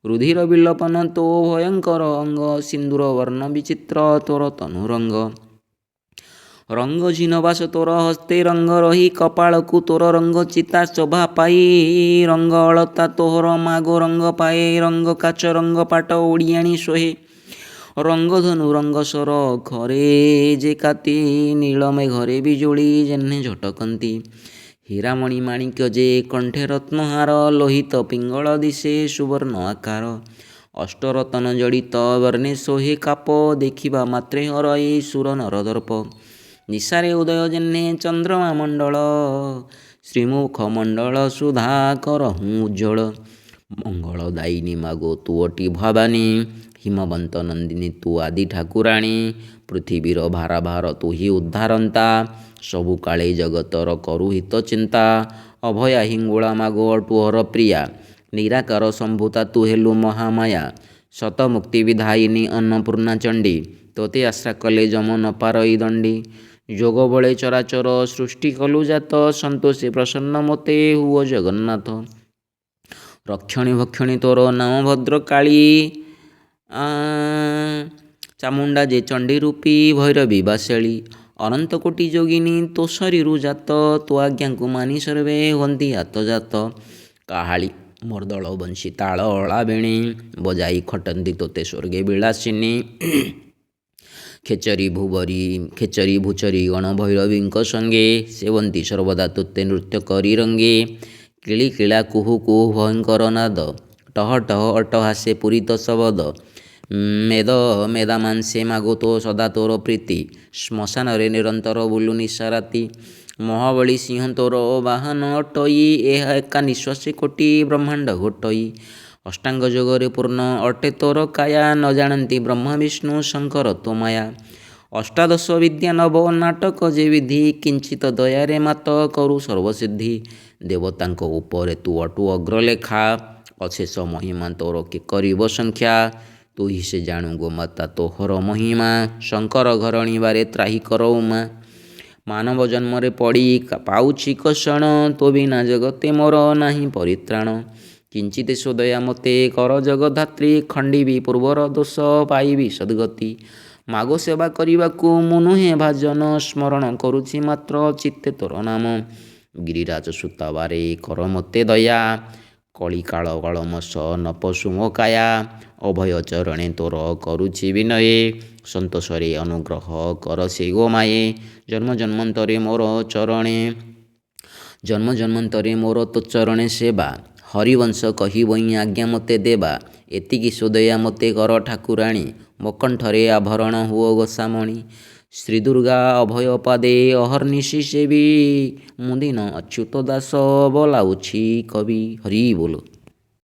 ରୁଧିର ବିଲୋପନ ତୋ ଭୟଙ୍କର ଅଙ୍ଗ ସିନ୍ଦୁର ବର୍ଣ୍ଣ ବିଚିତ୍ର ତୋର ତନୁରଙ୍ଗ। ରଙ୍ଗ ଝିନବାସ ତୋର ହସ୍ତେ ରଙ୍ଗ ରହି କପାଳକୁ ତୋର ରଙ୍ଗ ଚିତା ଶୋଭା ପାଇ। ରଙ୍ଗ ଅଳତା ତୋହର ମାଗୋ ରଙ୍ଗ ପାଏ ରଙ୍ଗ କାଚ ରଙ୍ଗ ପାଟ ଓଡ଼ିଆଣୀ ଶୋହେ। ରଙ୍ଗ ଧନୁ ରଙ୍ଗ ସର ଘରେ ଯେ କାତି ନୀଳମେ ଘରେ ବିଜୁଳି ଯେହ୍ନେ ଝଟକନ୍ତି। ହୀରାମଣି ମାଣିକ୍ୟ ଯେ କଣ୍ଠେ ରତ୍ନହାର ଲୋହିତ ପିଙ୍ଗଳ ଦିଶେ ସୁବର୍ଣ୍ଣ ଆକାର। ଅଷ୍ଟରତନ ଜଡ଼ିତ ବର୍ଣ୍ଣେ ଶୋହେ କାପ ଦେଖିବା ମାତ୍ରେ ହରଇ ସୁର ନର ଦର୍ପ। ନିଶାରେ ଉଦୟ ଯେହ୍ନେ ଚନ୍ଦ୍ରମା ମଣ୍ଡଳ ଶ୍ରୀମୁଖ ମଣ୍ଡଳ ସୁଧାକର ହୁଁ ଉଜ୍ଜ୍ୱଳ। ମଙ୍ଗଳ ଦାୟିନୀ ମାଗୋ ତୁ ଅଟି ଭବାନୀ ହିମବନ୍ତ ନନ୍ଦିନୀ ତୁ ଆଦି ଠାକୁରାଣୀ। ପୃଥିବୀର ଭାରାଭାର ତୁହି ଉଦ୍ଧାରନ୍ତା ସବୁ କାଳେ ଜଗତର କରୁ ହିତ ଚିନ୍ତା। ଅଭୟା ହିଙ୍ଗୁଳା ମାଗୋ ଅଟୁ ହର ପ୍ରିୟା ନିରାକାର ସମ୍ଭୂତା ତୁ ହେଲୁ ମହାମାୟା। ଶତ ମୁକ୍ତି ବିଧାୟିନୀ ଅନ୍ନପୂର୍ଣ୍ଣା ଚଣ୍ଡୀ ତୋତେ ଆଶ୍ରା କଲେ ଯମ ନ ପାରଇ ଦଣ୍ଡୀ। ଯୋଗ ବଳେ ଚରାଚର ସୃଷ୍ଟି କଲୁ ଜାତ ସନ୍ତୋଷେ ପ୍ରସନ୍ନ ମୋତେ ହୁଅ ଜଗନ୍ନାଥ। ରକ୍ଷଣୀ ଭକ୍ଷଣୀ ତୋର ନାମ ଭଦ୍ରକାଳୀ ଚାମୁଣ୍ଡା ଯେ ଚଣ୍ଡୀ ରୂପୀ ଭୈରବୀ ବାସେଳୀ। ଅନନ୍ତ କୋଟି ଯୋଗିନୀ ତୋ ଶରୀରୁ ଜାତ ତୋ ଆଜ୍ଞାକୁ ମାନି ସର୍ବେ ହୁଅନ୍ତି ଆତଜାତ। କାହାଳୀ ମର୍ଦ୍ଦଳ ବଂଶୀ ତାଳ ଅଳାବେଣୀ ବଜାଇ ଖଟନ୍ତି ତୋତେ ସ୍ୱର୍ଗେ ବିଳାସିନୀ। ଖେଚରୀ ଭୂଚରୀ ଗଣ ଭୈରବୀଙ୍କ ସଙ୍ଗେ ସେବନ୍ତି ସର୍ବଦା ତୋତେ ନୃତ୍ୟ କରି ରଙ୍ଗେ। କିଳି କିଳା କୁହୁ କୁହୁ ଭୟଙ୍କର ନାଦ ଟହ ଟହ ଅଟ୍ଟହାସେ ପୂରିତ ଶବଦ। ମେଦ ମେଦାମାଂସେ ମାଗୋ ତୋ ସଦା ତୋର ପ୍ରୀତି ଶ୍ମଶାନରେ ନିରନ୍ତର ବୁଲୁ ନିଶା ରାତି। ମହାବଳୀ ସିଂହ ତୋର ବାହନ ଅଟଇ ଏହା ଏକା ନିଶ୍ୱାସେ କୋଟି ବ୍ରହ୍ମାଣ୍ଡ ଘୋଟଇ। ଅଷ୍ଟାଙ୍ଗ ଯୋଗରେ ପୂର୍ଣ୍ଣ ଅଟେ ତୋର କାୟା ନ ଜାଣନ୍ତି ବ୍ରହ୍ମା ବିଷ୍ଣୁ ଶଙ୍କର ତୋ ମାୟା। ଅଷ୍ଟାଦଶ ବିଦ୍ୟା ନବ ନାଟକ ଯେ ବିଧି କିଞ୍ଚିତ ଦୟାରେ ମାତ କରୁ ସର୍ବସିଦ୍ଧି। ଦେବତାଙ୍କ ଉପରେ ତୁ ଅଟୁ ଅଗ୍ରଲେଖା ଅଶେଷ ମହିମା ତୋର କେ କରିବ ସଂଖ୍ୟା। ତୁହି ସେ ଜାଣୁ ଗୋମାତା ତୋହର ମହିମା ଶଙ୍କର ଘରଣୀ ବାରେ ତ୍ରାହି କର ଉମା। ମାନବ ଜନ୍ମରେ ପଡ଼ି ପାଉଛି କଷଣ ତୋ ବିନା ଜଗତେ ମୋର ନାହିଁ ପରିତ୍ରାଣ। କିଞ୍ଚିତ ସୋଦୟା ମୋତେ କର ଜଗଦ୍ଧାତ୍ରୀ ଖଣ୍ଡିବି ପୂର୍ବର ଦୋଷ ପାଇବି ସଦ୍ଗତି। ମାଗୋ ସେବା କରିବାକୁ ମୁଁ ନୁହେଁ ଭାଜନ ସ୍ମରଣ କରୁଛି ମାତ୍ର ଚିତ୍ତେ ତୋର ନାମ। ଗିରିରାଜ ସୁତା ବାରେ କର ମୋତେ ଦୟା କଳିକାଳ କଳମସ ନ ପଶୁ ମୋ କାୟା। ଅଭୟ ଚରଣେ ତୋର କରୁଛି ବିନୟେ ସନ୍ତୋଷରେ ଅନୁଗ୍ରହ କର ସେ ଗୋମାୟେ। ଜନ୍ମ ଜନ୍ମାନ୍ତରେ ମୋର ତୋ ଚରଣେ ସେବା ହରିବଂଶ କହି ବଇଁ ଆଜ୍ଞା ମୋତେ ଦେବା। ଏତିକି ସୋଦୟା ମୋତେ କର ଠାକୁରାଣୀ ମୋ କଣ୍ଠରେ ଆଭରଣ ହୁଅ ଗୋସାମଣୀ। ଶ୍ରୀ ଦୁର୍ଗା ଅଭୟ ପାଦେ ଅହର୍ନିଶି ସେବି ମୁଁ ଦିନ ଅଚ୍ୟୁତ ଦାସ ବୋଲାଉଛି କବି। ହରି ବୋଲ।